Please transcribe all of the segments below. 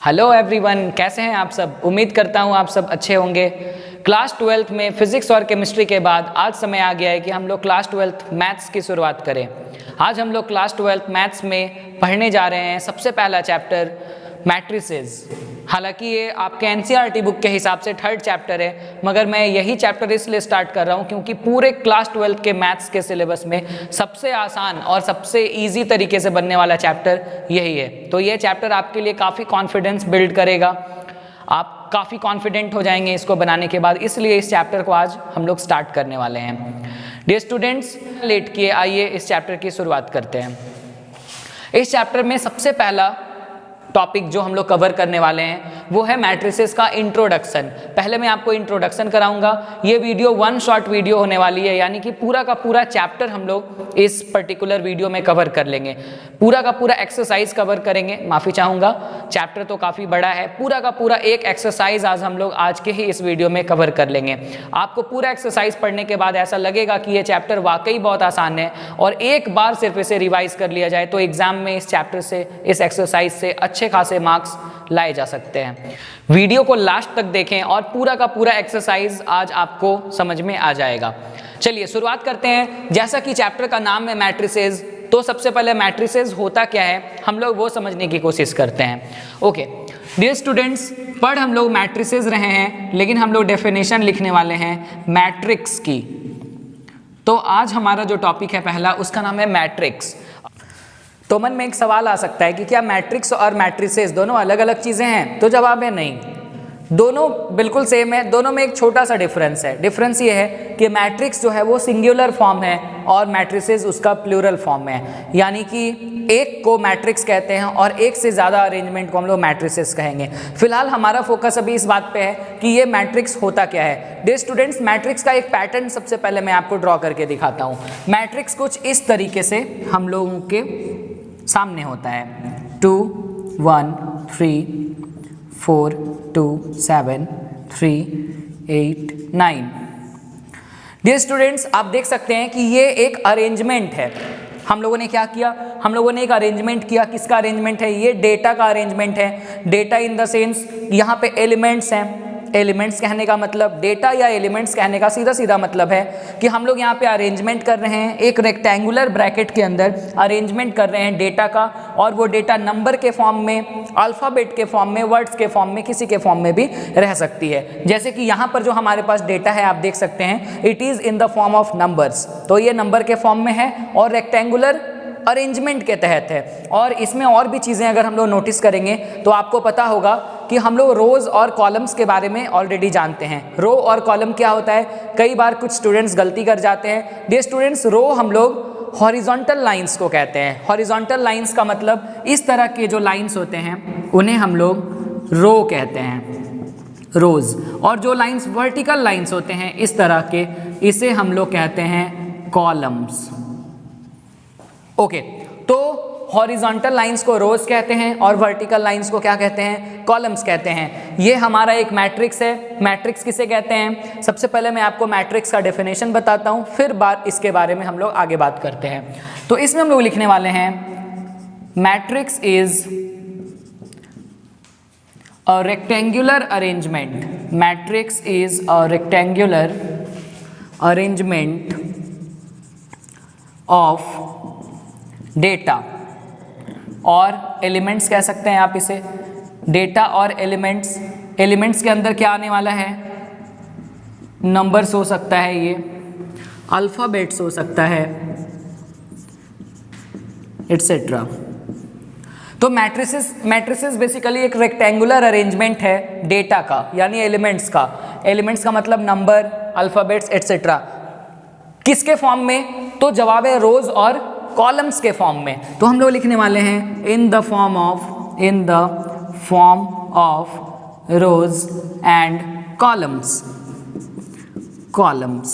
Hello everyone, कैसे हैं आप सब। उम्मीद करता हूं आप सब अच्छे होंगे। क्लास 12th में फिजिक्स और केमिस्ट्री के बाद आज समय आ गया है कि हम लोग क्लास 12th मैथ्स की शुरुआत करें। आज हम लोग क्लास 12th मैथ्स में पढ़ने जा रहे हैं सबसे पहला चैप्टर मैट्रिसेस। हालांकि ये आपके एनसीईआरटी बुक के हिसाब से थर्ड चैप्टर है, मगर मैं यही चैप्टर इसलिए स्टार्ट कर रहा हूँ क्योंकि पूरे क्लास 12th के मैथ्स के सिलेबस में सबसे आसान और सबसे इजी तरीके से बनने वाला चैप्टर यही है। तो ये चैप्टर आपके लिए काफ़ी कॉन्फिडेंस बिल्ड करेगा, आप काफ़ी कॉन्फिडेंट हो जाएंगे इसको बनाने के बाद, इसलिए इस चैप्टर को आज हम लोग स्टार्ट करने वाले हैं। डियर स्टूडेंट्स, लेट किए आइए इस चैप्टर की शुरुआत करते हैं। इस चैप्टर में सबसे पहला टॉपिक जो हम लोग कवर करने वाले हैं वो है मैट्रिसेस का इंट्रोडक्शन। पहले मैं आपको इंट्रोडक्शन कराऊंगा। ये वीडियो वन शॉट वीडियो होने वाली है, यानी कि पूरा का पूरा चैप्टर हम लोग इस पर्टिकुलर वीडियो में कवर कर लेंगे। पूरा का पूरा एक्सरसाइज कवर करेंगे। माफ़ी चाहूँगा, चैप्टर तो काफ़ी बड़ा है। पूरा का पूरा एक एक्सरसाइज आज हम लोग आज के ही इस वीडियो में कवर कर लेंगे। आपको पूरा एक्सरसाइज पढ़ने के बाद ऐसा लगेगा कि ये चैप्टर वाकई बहुत आसान है और एक बार सिर्फ इसे रिवाइज कर लिया जाए तो एग्जाम में इस चैप्टर से, इस एक्सरसाइज से अच्छे खासे मार्क्स लाए जा सकते हैं। वीडियो को लास्ट तक देखें और पूरा का पूरा एक्सरसाइज आज आपको समझ में आ जाएगा। चलिए शुरुआत करते हैं। जैसा कि चैप्टर का नाम है मैट्रिसेस, तो सबसे पहले मैट्रिसेस होता क्या है हम लोग वो समझने की कोशिश करते हैं। ओके डियर स्टूडेंट्स, पढ़ हम लोग मैट्रिसेस रहे हैं, लेकिन हम लोग डेफिनेशन लिखने वाले हैं मैट्रिक्स की। तो आज हमारा जो टॉपिक है पहला, उसका नाम है मैट्रिक्स। तो मन में एक सवाल आ सकता है कि क्या मैट्रिक्स और मैट्रिसेस दोनों अलग अलग चीज़ें हैं? तो जवाब है नहीं, दोनों बिल्कुल सेम है। दोनों में एक छोटा सा डिफरेंस है। डिफरेंस ये है कि मैट्रिक्स जो है वो सिंगुलर फॉर्म है और मैट्रिसेस उसका प्लूरल फॉर्म है, यानी कि एक को मैट्रिक्स कहते हैं और एक से ज़्यादा अरेंजमेंट को हम लोग मैट्रिसेस कहेंगे। फिलहाल हमारा फोकस अभी इस बात पे है कि ये मैट्रिक्स होता क्या है। डियर स्टूडेंट्स, मैट्रिक्स का एक पैटर्न सबसे पहले मैं आपको ड्रॉ करके दिखाता हूँ। मैट्रिक्स कुछ इस तरीके से हम लोगों के सामने होता है। 2 1 3 4 2 7 3 8 9। डियर स्टूडेंट्स, आप देख सकते हैं कि ये एक अरेंजमेंट है। हम लोगों ने क्या किया? हम लोगों ने एक अरेंजमेंट किया। किसका अरेंजमेंट है? ये डेटा का अरेंजमेंट है। डेटा इन द सेंस यहाँ पे एलिमेंट्स हैं। एलिमेंट्स कहने का मतलब, डेटा या एलिमेंट्स कहने का सीधा सीधा मतलब है कि हम लोग यहाँ पे अरेंजमेंट कर रहे हैं, एक रेक्टेंगुलर ब्रैकेट के अंदर अरेंजमेंट कर रहे हैं डेटा का, और वो डेटा नंबर के फॉर्म में, अल्फ़ाबेट के फॉर्म में, वर्ड्स के फॉर्म में, किसी के फॉर्म में भी रह सकती है। जैसे कि यहाँ पर जो हमारे पास डेटा है आप देख सकते हैं, it is in the form of numbers. तो ये नंबर के फॉर्म में है और रेक्टेंगुलर अरेंजमेंट के तहत है। और इसमें और भी चीज़ें अगर हम लोग नोटिस करेंगे तो आपको पता होगा कि हम लोग रोज़ और कॉलम्स के बारे में ऑलरेडी जानते हैं। रो और कॉलम क्या होता है? कई बार कुछ स्टूडेंट्स गलती कर जाते हैं। डियर स्टूडेंट्स, रो हम लोग हॉरिजॉन्टल लाइंस को कहते हैं। हॉरिजॉन्टल लाइंस का मतलब इस तरह के जो लाइंस होते हैं उन्हें हम लोग रो कहते हैं, रोज। और जो लाइंस वर्टिकल लाइंस होते हैं इस तरह के, इसे हम लोग कहते हैं कॉलम्स। ओके, तो हॉरिजॉन्टल लाइंस को रोज कहते हैं और वर्टिकल लाइंस को क्या कहते हैं? कॉलम्स कहते हैं। ये हमारा एक मैट्रिक्स है। मैट्रिक्स किसे कहते हैं? सबसे पहले मैं आपको मैट्रिक्स का डेफिनेशन बताता हूँ, फिर इसके बारे में हम लोग आगे बात करते हैं। तो इसमें हम लोग लिखने वाले हैं matrix is a rectangular arrangement. Matrix is a rectangular arrangement of data और एलिमेंट्स कह सकते हैं आप इसे। डेटा और एलिमेंट्स, एलिमेंट्स के अंदर क्या आने वाला है? नंबर्स हो सकता है, ये अल्फ़ाबेट्स हो सकता है, एटसेट्रा। तो मैट्रिसेस बेसिकली एक रेक्टेंगुलर अरेंजमेंट है डेटा का, यानी एलिमेंट्स का। एलिमेंट्स का मतलब नंबर, अल्फ़ाबेट्स एटसेट्रा। किसके फॉर्म में? तो जवाब है रोज और कॉलम्स के फॉर्म में। तो हम लोग लिखने वाले हैं in the form of rows and columns.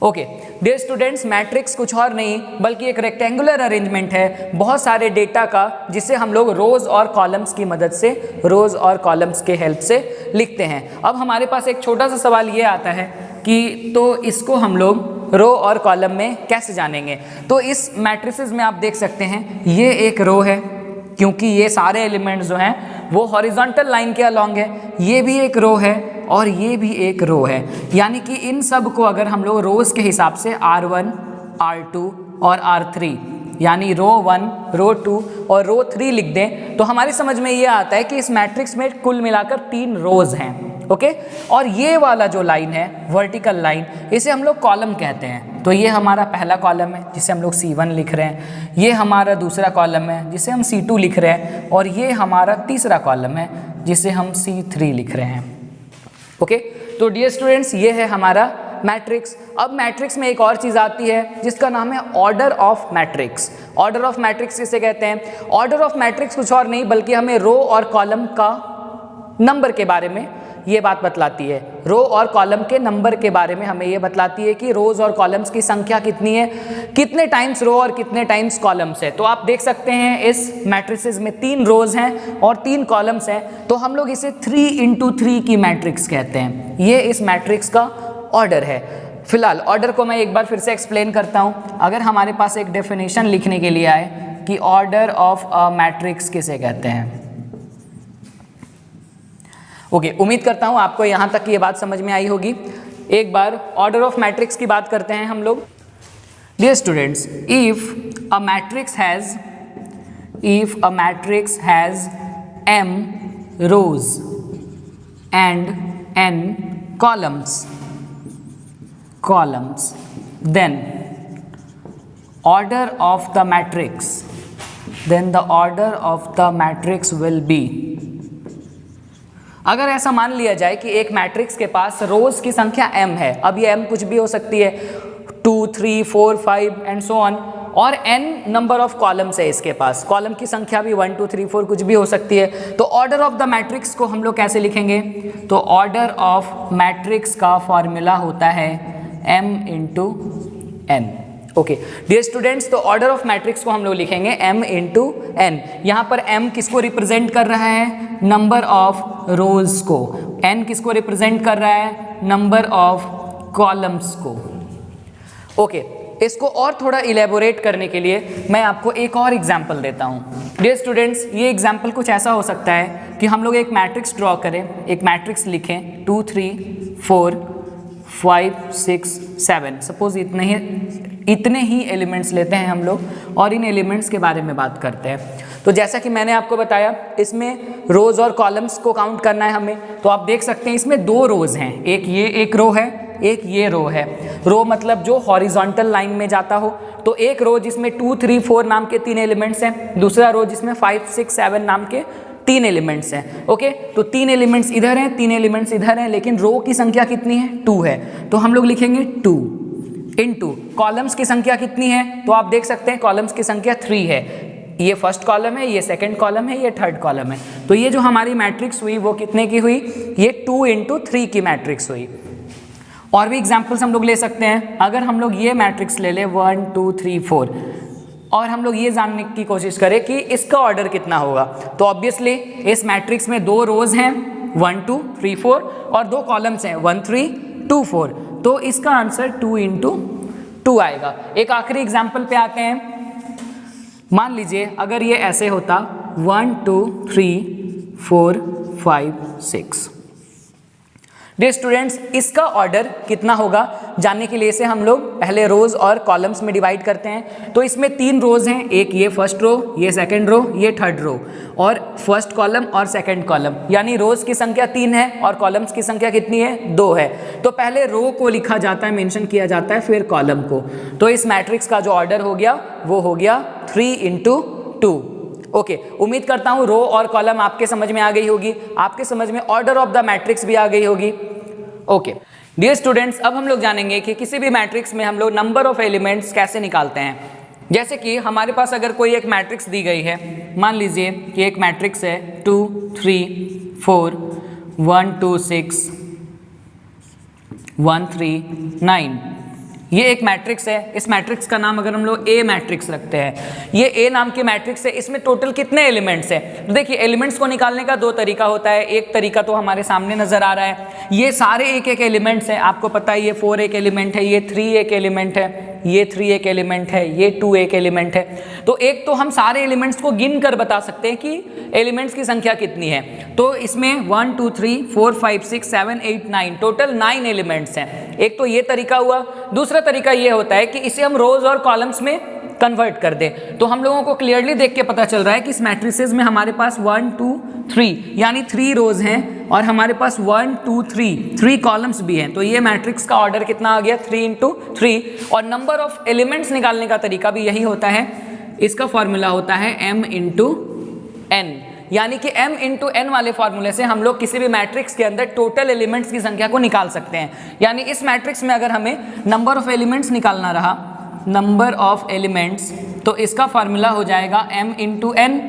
Okay dear students, matrix कुछ और नहीं बल्कि एक रेक्टेंगुलर अरेंजमेंट है बहुत सारे डेटा का, जिसे हम लोग रोज और कॉलम्स की मदद से, रोज और कॉलम्स के हेल्प से लिखते हैं। अब हमारे पास एक छोटा सा सवाल ये आता है कि तो इसको हम लोग रो और कॉलम में कैसे जानेंगे? तो इस मैट्रिसेस में आप देख सकते हैं ये एक रो है, क्योंकि ये सारे एलिमेंट्स जो हैं वो हॉरिजॉन्टल लाइन के अलॉन्ग है। ये भी एक रो है और ये भी एक रो है, यानी कि इन सब को अगर हम लोग रोज के हिसाब से R1, R2 और R3 यानी रो 1, रो 2 और रो 3 लिख दें तो हमारी समझ में ये आता है कि इस मैट्रिक्स में कुल मिलाकर 3 रोज हैं। ओके, और ये वाला जो लाइन है वर्टिकल लाइन, इसे हम लोग कॉलम कहते हैं। तो ये हमारा पहला कॉलम है जिसे हम लोग C1 लिख रहे हैं, ये हमारा दूसरा कॉलम है जिसे हम C2 लिख रहे हैं, और ये हमारा तीसरा कॉलम है जिसे हम C3 लिख रहे हैं। ओके, तो डियर स्टूडेंट्स, ये है हमारा मैट्रिक्स। अब मैट्रिक्स में एक और चीज़ आती है जिसका नाम है order of matrix. Order of matrix किसे कहते हैं? ऑर्डर ऑफ मैट्रिक्स कुछ और नहीं बल्कि हमें रो और कॉलम का नंबर के बारे में ये बात बतलाती है। रो और कॉलम के नंबर के बारे में हमें ये बतलाती है कि रोज और कॉलम्स की संख्या कितनी है, कितने टाइम्स रो और कितने टाइम्स कॉलम्स है। तो आप देख सकते हैं इस मैट्रिसेस में 3 रोज हैं और 3 कॉलम्स हैं, तो हम लोग इसे 3 × 3 की मैट्रिक्स कहते हैं। ये इस मैट्रिक्स का ऑर्डर है। फिलहाल ऑर्डर को मैं एक बार फिर से एक्सप्लेन करता हूँ। अगर हमारे पास एक डेफिनेशन लिखने के लिए आए कि ऑर्डर ऑफ अ मैट्रिक्स किसे कहते हैं। ओके, उम्मीद करता हूँ आपको यहाँ तक की ये बात समझ में आई होगी। एक बार ऑर्डर ऑफ मैट्रिक्स की बात करते हैं हम लोग। Dear students, if a matrix has m rows and n columns, then order of the matrix will be। अगर ऐसा मान लिया जाए कि एक मैट्रिक्स के पास रोज की संख्या m है, अब ये m कुछ भी हो सकती है, 2, 3, 4, 5 एंड सो ऑन, और n नंबर ऑफ कॉलम्स है इसके पास, कॉलम की संख्या भी 1, 2, 3, 4 कुछ भी हो सकती है। तो ऑर्डर ऑफ द मैट्रिक्स को हम लोग कैसे लिखेंगे? तो ऑर्डर ऑफ मैट्रिक्स का फॉर्मूला होता है m × n। Okay dear students, तो ऑर्डर ऑफ मैट्रिक्स को हम लोग लिखेंगे m × n। यहाँ पर m किसको रिप्रेजेंट कर रहा है? नंबर ऑफ रोज को। n किसको रिप्रेजेंट कर रहा है? नंबर ऑफ कॉलम्स को। ओके, इसको और थोड़ा इलेबोरेट करने के लिए मैं आपको एक और एग्जांपल देता हूँ। डियर स्टूडेंट्स, ये एग्जांपल कुछ ऐसा हो सकता है कि हम लोग एक मैट्रिक्स ड्रॉ करें, एक मैट्रिक्स लिखें 2, 3, 4, 5, 6, 7। सपोज इतने ही एलिमेंट्स लेते हैं हम लोग और इन एलिमेंट्स के बारे में बात करते हैं। तो जैसा कि मैंने आपको बताया, इसमें रोज और कॉलम्स को काउंट करना है हमें। तो आप देख सकते हैं इसमें 2 रोज हैं, एक ये एक रो है, एक ये रो है। रो मतलब जो हॉरिजॉन्टल लाइन में जाता हो। तो एक रो जिसमें 2, 3, 4 नाम के 3 एलिमेंट्स हैं, दूसरा रो जिसमें 5, 6, 7 नाम के 3 एलिमेंट्स हैं। ओके, तो 3 एलिमेंट्स इधर हैं, 3 एलिमेंट्स इधर हैं, लेकिन रो की संख्या कितनी है? 2 है। तो हम लोग लिखेंगे 2 × कॉलम्स की संख्या कितनी है? तो आप देख सकते हैं कॉलम्स की संख्या 3 है। ये फर्स्ट कॉलम है, ये सेकंड कॉलम है, ये थर्ड कॉलम है। तो ये जो हमारी मैट्रिक्स हुई वो कितने की हुई? ये 2 × 3 की मैट्रिक्स हुई। और भी एग्जाम्पल्स हम लोग ले सकते हैं। अगर हम लोग ये मैट्रिक्स ले लें 1, 2, 3, 4 और हम लोग ये जानने की कोशिश करें कि इसका ऑर्डर कितना होगा, तो ऑब्वियसली इस मैट्रिक्स में 2 रोज हैं 1, 2, 3, 4 और 2 कॉलम्स हैं 1, 3, 2, 4। तो इसका आंसर 2 × 2 आएगा। एक आखिरी एग्जाम्पल पे आते हैं। मान लीजिए अगर ये ऐसे होता 1, 2, 3, 4, 5, 6। डियर स्टूडेंट्स, इसका ऑर्डर कितना होगा जानने के लिए से हम लोग पहले रोज और कॉलम्स में डिवाइड करते हैं। तो इसमें 3 रोज हैं, एक ये फर्स्ट रो, ये सेकंड रो, ये थर्ड रो, और फर्स्ट कॉलम और सेकंड कॉलम, यानी रोज की संख्या 3 है और कॉलम्स की संख्या कितनी है? 2 है। तो पहले रो को लिखा जाता है, मेंशन किया जाता है, फिर कॉलम को। तो इस मैट्रिक्स का जो ऑर्डर हो गया वो हो गया 3 × 2। ओके, उम्मीद करता हूँ रो और कॉलम आपके समझ में आ गई होगी, आपके समझ में ऑर्डर ऑफ द मैट्रिक्स भी आ गई होगी। ओके डियर स्टूडेंट्स, अब हम लोग जानेंगे कि किसी भी मैट्रिक्स में हम लोग नंबर ऑफ एलिमेंट्स कैसे निकालते हैं। जैसे कि हमारे पास अगर कोई एक मैट्रिक्स दी गई है, मान लीजिए कि एक मैट्रिक्स है 2, 3, 4, 1, 2, 6, 1, 3, 9। ये एक मैट्रिक्स है। इस मैट्रिक्स का नाम अगर हम लोग ए मैट्रिक्स रखते हैं, ये ए नाम की मैट्रिक्स है। इसमें टोटल कितने एलिमेंट्स हैं? तो देखिए, एलिमेंट्स को निकालने का 2 तरीका होता है। एक तरीका तो हमारे सामने नजर आ रहा है, ये सारे एक एक एलिमेंट्स हैं। आपको पता है ये 4 एक एलिमेंट है, ये 3 एक एलिमेंट है, ये 3 एक एलिमेंट है, ये 2 एक एलिमेंट है। तो एक तो हम सारे एलिमेंट्स को गिन कर बता सकते हैं कि एलिमेंट्स की संख्या कितनी है। तो इसमें 1 2 3 4 5 6 7 8 9 टोटल 9 एलिमेंट्स हैं। एक तो ये तरीका हुआ। दूसरा तरीका ये होता है कि इसे हम रोज और कॉलम्स में कन्वर्ट कर दें। तो हम लोगों को क्लियरली देख के पता चल रहा है कि इस मैट्रिसेस में हमारे पास 1 2 3 यानी 3 रोज हैं और हमारे पास 1 2 3 कॉलम्स भी हैं। तो ये मैट्रिक्स का ऑर्डर कितना आ गया 3 × 3 और नंबर ऑफ एलिमेंट्स निकालने का तरीका भी यही होता है। इसका फॉर्मूला होता है m × n, यानी कि m × n वाले फॉर्मूले से हम लोग किसी भी मैट्रिक्स के अंदर टोटल एलिमेंट्स की संख्या को निकाल सकते हैं। यानी इस मैट्रिक्स में अगर हमें नंबर ऑफ एलिमेंट्स निकालना रहा, नंबर ऑफ एलिमेंट्स, तो इसका फार्मूला हो जाएगा m × n।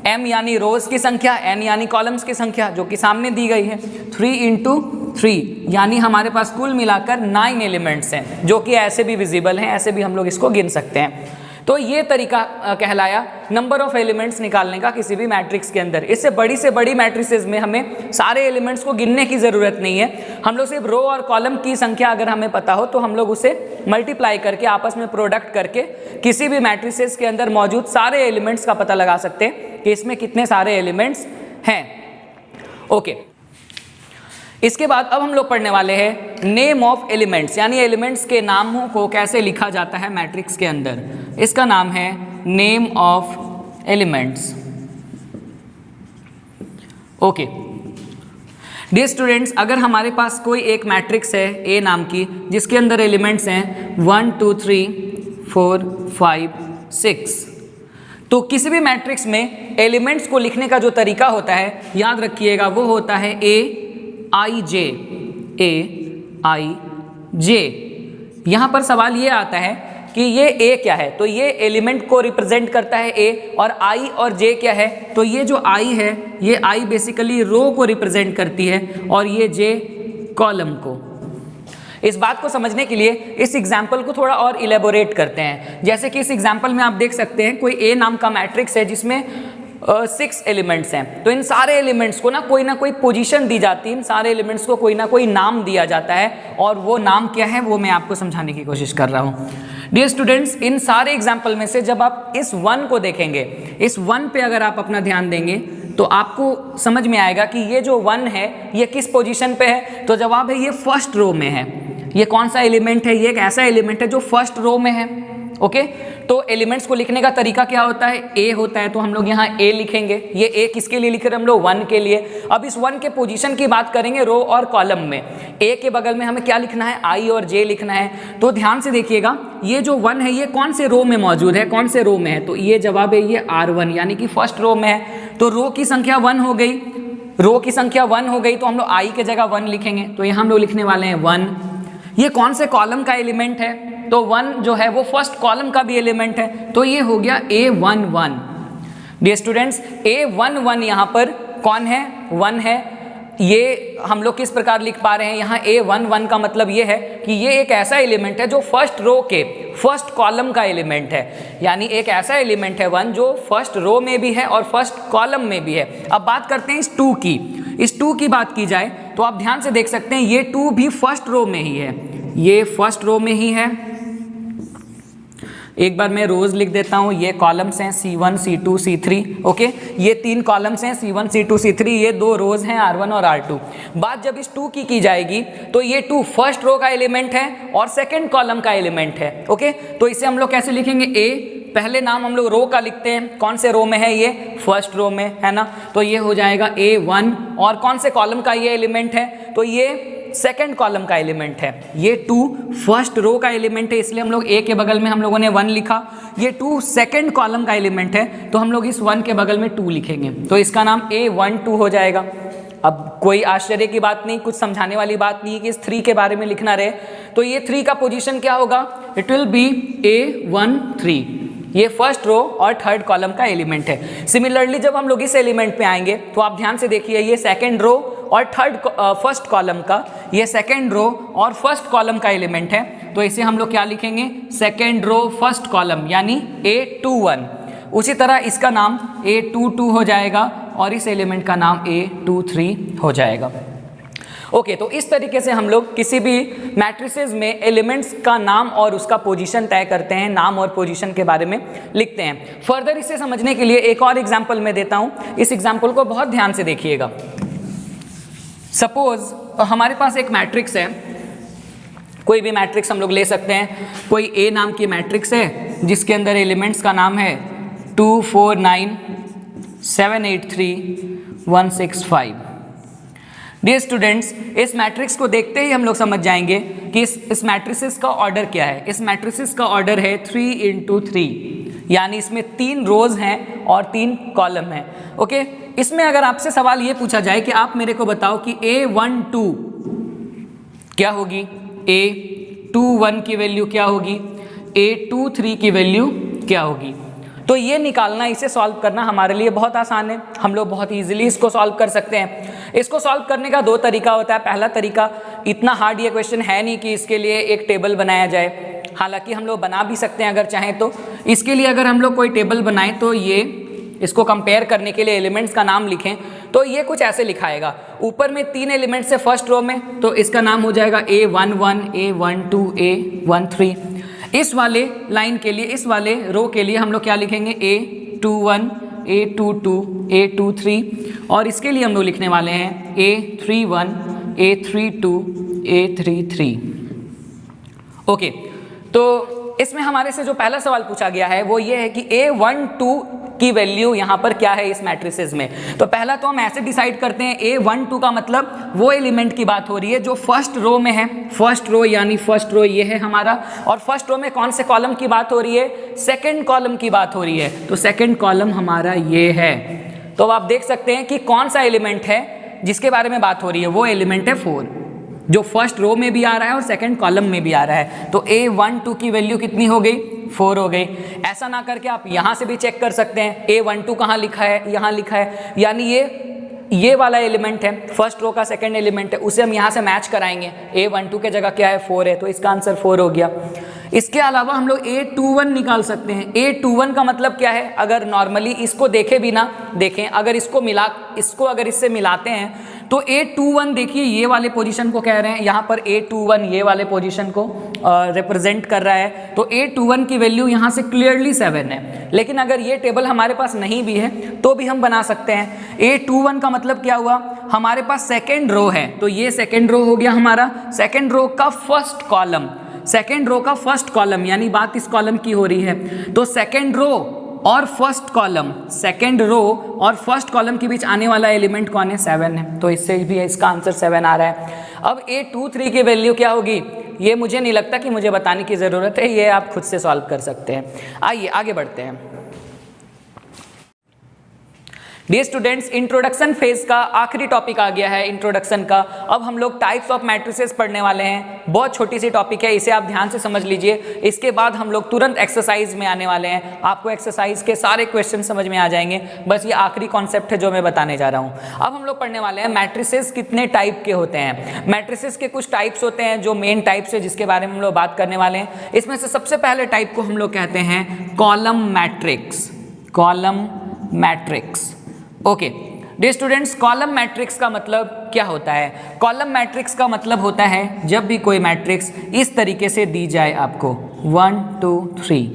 m यानी रोज की संख्या, n यानी कॉलम्स की संख्या जो कि सामने दी गई है, 3 × 3 यानी हमारे पास कुल मिलाकर 9 एलिमेंट्स हैं जो कि ऐसे भी विजिबल हैं, ऐसे भी हम लोग इसको गिन सकते हैं। तो ये तरीका कहलाया नंबर ऑफ एलिमेंट्स निकालने का किसी भी मैट्रिक्स के अंदर। इससे बड़ी से बड़ी मैट्रिसेस में हमें सारे एलिमेंट्स को गिनने की ज़रूरत नहीं है। हम लोग सिर्फ रो और कॉलम की संख्या अगर हमें पता हो तो हम लोग उसे मल्टीप्लाई करके आपस में प्रोडक्ट करके किसी भी मैट्रिसेस के अंदर मौजूद सारे एलिमेंट्स का पता लगा सकते हैं कि इसमें कितने सारे एलिमेंट्स हैं। ओके, इसके बाद अब हम लोग पढ़ने वाले हैं नेम ऑफ एलिमेंट्स, यानी एलिमेंट्स के नामों को कैसे लिखा जाता है मैट्रिक्स के अंदर। इसका नाम है name of elements. Okay dear students, अगर हमारे पास कोई एक मैट्रिक्स है ए नाम की जिसके अंदर एलिमेंट्स हैं 1 2 3 4 5 6, तो किसी भी मैट्रिक्स में एलिमेंट्स को लिखने का जो तरीका होता है याद रखिएगा वो होता है AIJ। यहाँ पर सवाल ये आता है कि ये A क्या है, तो ये एलिमेंट को रिप्रेजेंट करता है A, और I और J क्या है, तो ये जो I है ये I बेसिकली रो को रिप्रेजेंट करती है और ये J कॉलम को। इस बात को समझने के लिए इस एग्जाम्पल को थोड़ा और इलेबोरेट करते हैं। जैसे कि इस एग्जाम्पल में आप देख सकते हैं कोई A नाम का मैट्रिक्स है जिसमें 6 एलिमेंट्स हैं। तो इन सारे एलिमेंट्स को ना कोई पोजीशन दी जाती है, इन सारे एलिमेंट्स को कोई ना कोई नाम दिया जाता है, और वो नाम क्या है वो मैं आपको समझाने की कोशिश कर रहा हूँ। डियर स्टूडेंट्स, इन सारे एग्जाम्पल में से जब आप इस 1 को देखेंगे, इस 1 पे अगर आप अपना ध्यान देंगे तो आपको समझ में आएगा कि ये जो 1 है ये किस पोजीशन पे है। तो जवाब है ये फर्स्ट रो में है। ये कौन सा एलिमेंट है, ये एक ऐसा एलिमेंट है जो फर्स्ट रो में है। ओके, तो एलिमेंट्स को लिखने का तरीका क्या होता है, ए होता है, तो हम लोग यहाँ ए लिखेंगे। ये ए किसके लिए लिख रहे हैं हम लोग, 1 के लिए। अब इस 1 के पोजीशन की बात करेंगे रो और कॉलम में। ए के बगल में हमें क्या लिखना है, आई और जे लिखना है। तो ध्यान से देखिएगा ये जो 1 है ये कौन से रो में मौजूद है, कौन से रो में है, तो ये जवाब है ये R1 यानी कि फर्स्ट रो में है। तो रो की संख्या 1 हो गई, रो की संख्या 1 हो गई, तो हम लोग आई के जगह 1 लिखेंगे। तो यहाँ हम लोग लिखने वाले हैं 1। ये कौन से कॉलम का एलिमेंट है, तो 1 जो है वो फर्स्ट कॉलम का भी एलिमेंट है, तो ये हो गया A11। डियर स्टूडेंट्स, A11 यहाँ पर कौन है, 1 है। ये हम लोग किस प्रकार लिख पा रहे हैं, यहाँ A11 का मतलब ये है कि ये एक ऐसा एलिमेंट है जो फर्स्ट रो के फर्स्ट कॉलम का एलिमेंट है। यानी एक ऐसा एलिमेंट है 1 जो फर्स्ट रो में भी है और फर्स्ट कॉलम में भी है। अब बात करते हैं इस 2 की। इस 2 की बात की जाए तो आप ध्यान से देख सकते हैं ये 2 भी फर्स्ट रो में ही है, ये फर्स्ट रो में ही है। एक बार मैं रोज लिख देता हूँ, ये कॉलम्स हैं C1 C2 C3। ओके, ये 3 कॉलम्स हैं C1 C2 C3, ये 2 रोज हैं R1 और R2। बात जब इस 2 की जाएगी तो ये 2 फर्स्ट रो का एलिमेंट है और सेकंड कॉलम का एलिमेंट है। ओके, तो इसे हम लोग कैसे लिखेंगे, A पहले नाम हम लोग रो का लिखते हैं, कौन से रो में है, ये फर्स्ट रो में है ना, तो ये हो जाएगा A1। और कौन से कॉलम का ये एलिमेंट है, तो ये सेकंड कॉलम का एलिमेंट है। ये 2 फर्स्ट रो का एलिमेंट है, इसलिए हम लोग ए के बगल में हम लोगों ने 1 लिखा। ये 2 सेकंड कॉलम का एलिमेंट है, तो हम लोग इस 1 के बगल में 2 लिखेंगे, तो इसका नाम A12 हो जाएगा। अब कोई आश्चर्य की बात नहीं, कुछ समझाने वाली बात नहीं कि इस 3 के बारे में लिखना रहे, तो ये 3 का पोजीशन क्या होगा, इट विल बी A13। ये फर्स्ट रो और थर्ड कॉलम का एलिमेंट है। सिमिलरली जब हम लोग इस एलिमेंट पे आएंगे तो आप ध्यान से देखिए, ये सेकंड रो और फर्स्ट कॉलम का, ये सेकंड रो और फर्स्ट कॉलम का एलिमेंट है, तो इसे हम लोग क्या लिखेंगे, सेकंड रो फर्स्ट कॉलम यानी A21। उसी तरह इसका नाम A22 हो जाएगा और इस एलिमेंट का नाम A23 हो जाएगा। ओके, तो इस तरीके से हम लोग किसी भी मैट्रिसेस में एलिमेंट्स का नाम और उसका पोजीशन तय करते हैं, नाम और पोजीशन के बारे में लिखते हैं। फर्दर इसे समझने के लिए एक और एग्जांपल मैं देता हूं, इस एग्जांपल को बहुत ध्यान से देखिएगा। सपोज हमारे पास एक मैट्रिक्स है, कोई भी मैट्रिक्स हम लोग ले सकते हैं, कोई ए नाम की मैट्रिक्स है जिसके अंदर एलिमेंट्स का नाम है 2 4 9 7 8 3 1 6 5। डियर स्टूडेंट्स, इस मैट्रिक्स को देखते ही हम लोग समझ जाएंगे कि इस मैट्रिसेस का ऑर्डर क्या है। इस मैट्रिसेस का ऑर्डर है 3 into 3, यानी इसमें 3 रोज हैं और 3 कॉलम हैं। ओके, इसमें अगर आपसे सवाल ये पूछा जाए कि आप मेरे को बताओ कि A12 क्या होगी, A21 की वैल्यू क्या होगी, A23 की वैल्यू क्या होगी, तो ये निकालना, इसे सॉल्व करना हमारे लिए बहुत आसान है। हम लोग बहुत इजीली इसको सॉल्व कर सकते हैं। इसको सॉल्व करने का 2 तरीका होता है। पहला तरीका, इतना हार्ड ये क्वेश्चन है नहीं कि इसके लिए एक टेबल बनाया जाए, हालांकि हम लोग बना भी सकते हैं अगर चाहें तो। इसके लिए अगर हम लोग कोई टेबल बनाएं तो ये इसको कंपेयर करने के लिए एलिमेंट्स का नाम लिखें तो ये कुछ ऐसे लिखाएगा। ऊपर में 3 एलिमेंट्स है फर्स्ट रो में, तो इसका नाम हो जाएगा A11 A12 A13। इस वाले लाइन के लिए, इस वाले रो के लिए हम लोग क्या लिखेंगे, A21 A22 A23, और इसके लिए हम लोग लिखने वाले हैं A31 A32 A33। ओके, तो इसमें हमारे से जो पहला सवाल पूछा गया है वो ये है कि A12 की वैल्यू यहाँ पर क्या है इस मैट्रिसेस में। तो पहला तो हम ऐसे डिसाइड करते हैं, A12 का मतलब वो एलिमेंट की बात हो रही है जो फर्स्ट रो में है। फर्स्ट रो यानी फर्स्ट रो ये है हमारा, और फर्स्ट रो में कौन से कॉलम की बात हो रही है, सेकंड कॉलम की बात हो रही है। तो सेकंड कॉलम हमारा ये है। तो आप देख सकते हैं कि कौन सा एलिमेंट है जिसके बारे में बात हो रही है, वो एलिमेंट है 4, जो फर्स्ट रो में भी आ रहा है और सेकंड कॉलम में भी आ रहा है। तो A12 की वैल्यू कितनी हो गई, 4 हो गई। ऐसा ना करके आप यहाँ से भी चेक कर सकते हैं, A12 कहाँ लिखा है, यहाँ लिखा है, यानी ये वाला एलिमेंट है, फर्स्ट रो का सेकंड एलिमेंट है, उसे हम यहाँ से मैच कराएंगे। A12 के जगह क्या है, 4 है, तो इसका आंसर 4 हो गया। इसके अलावा हम लोग A21 निकाल सकते हैं। A21 का मतलब क्या है, अगर नॉर्मली इसको देखे भी ना देखें, अगर इसको अगर इससे मिलाते हैं तो A21 देखिए ये वाले पोजीशन को कह रहे हैं, यहाँ पर A21 ये वाले पोजीशन को रिप्रेजेंट कर रहा है। तो A21 की वैल्यू यहाँ से क्लियरली 7 है। लेकिन अगर ये टेबल हमारे पास नहीं भी है तो भी हम बना सकते हैं। A21 का मतलब क्या हुआ, हमारे पास सेकेंड रो है, तो ये सेकेंड रो हो गया हमारा, सेकेंड रो का फर्स्ट कॉलम, सेकेंड रो का फर्स्ट कॉलम, यानी बात इस कॉलम की हो रही है। तो सेकेंड रो और फर्स्ट कॉलम, सेकेंड रो और फर्स्ट कॉलम के बीच आने वाला एलिमेंट कौन है, 7 है, तो इससे भी इसका आंसर 7 आ रहा है। अब A23 की वैल्यू क्या होगी, ये मुझे नहीं लगता कि मुझे बताने की ज़रूरत है, ये आप खुद से सॉल्व कर सकते हैं। आइए आगे बढ़ते हैं। डियर स्टूडेंट्स, इंट्रोडक्शन फेज का आखिरी टॉपिक आ गया है, इंट्रोडक्शन का। अब हम लोग टाइप्स ऑफ मैट्रिसेस पढ़ने वाले हैं। बहुत छोटी सी टॉपिक है, इसे आप ध्यान से समझ लीजिए। इसके बाद हम लोग तुरंत एक्सरसाइज में आने वाले हैं, आपको एक्सरसाइज के सारे क्वेश्चन समझ में आ जाएंगे। बस ये आखिरी कॉन्सेप्ट है जो मैं बताने जा रहा हूँ। अब हम लोग पढ़ने वाले हैं मैट्रिसेस कितने टाइप के होते हैं। मैट्रिसेस के कुछ टाइप्स होते हैं जो मेन टाइप्स है, जिसके बारे में हम लोग बात करने वाले हैं। इसमें से सबसे पहले टाइप को हम लोग कहते हैं column matrix. Column matrix, okay dear students, column matrix का मतलब क्या होता है। कॉलम मैट्रिक्स का मतलब होता है जब भी कोई मैट्रिक्स इस तरीके से दी जाए आपको 1 2 3,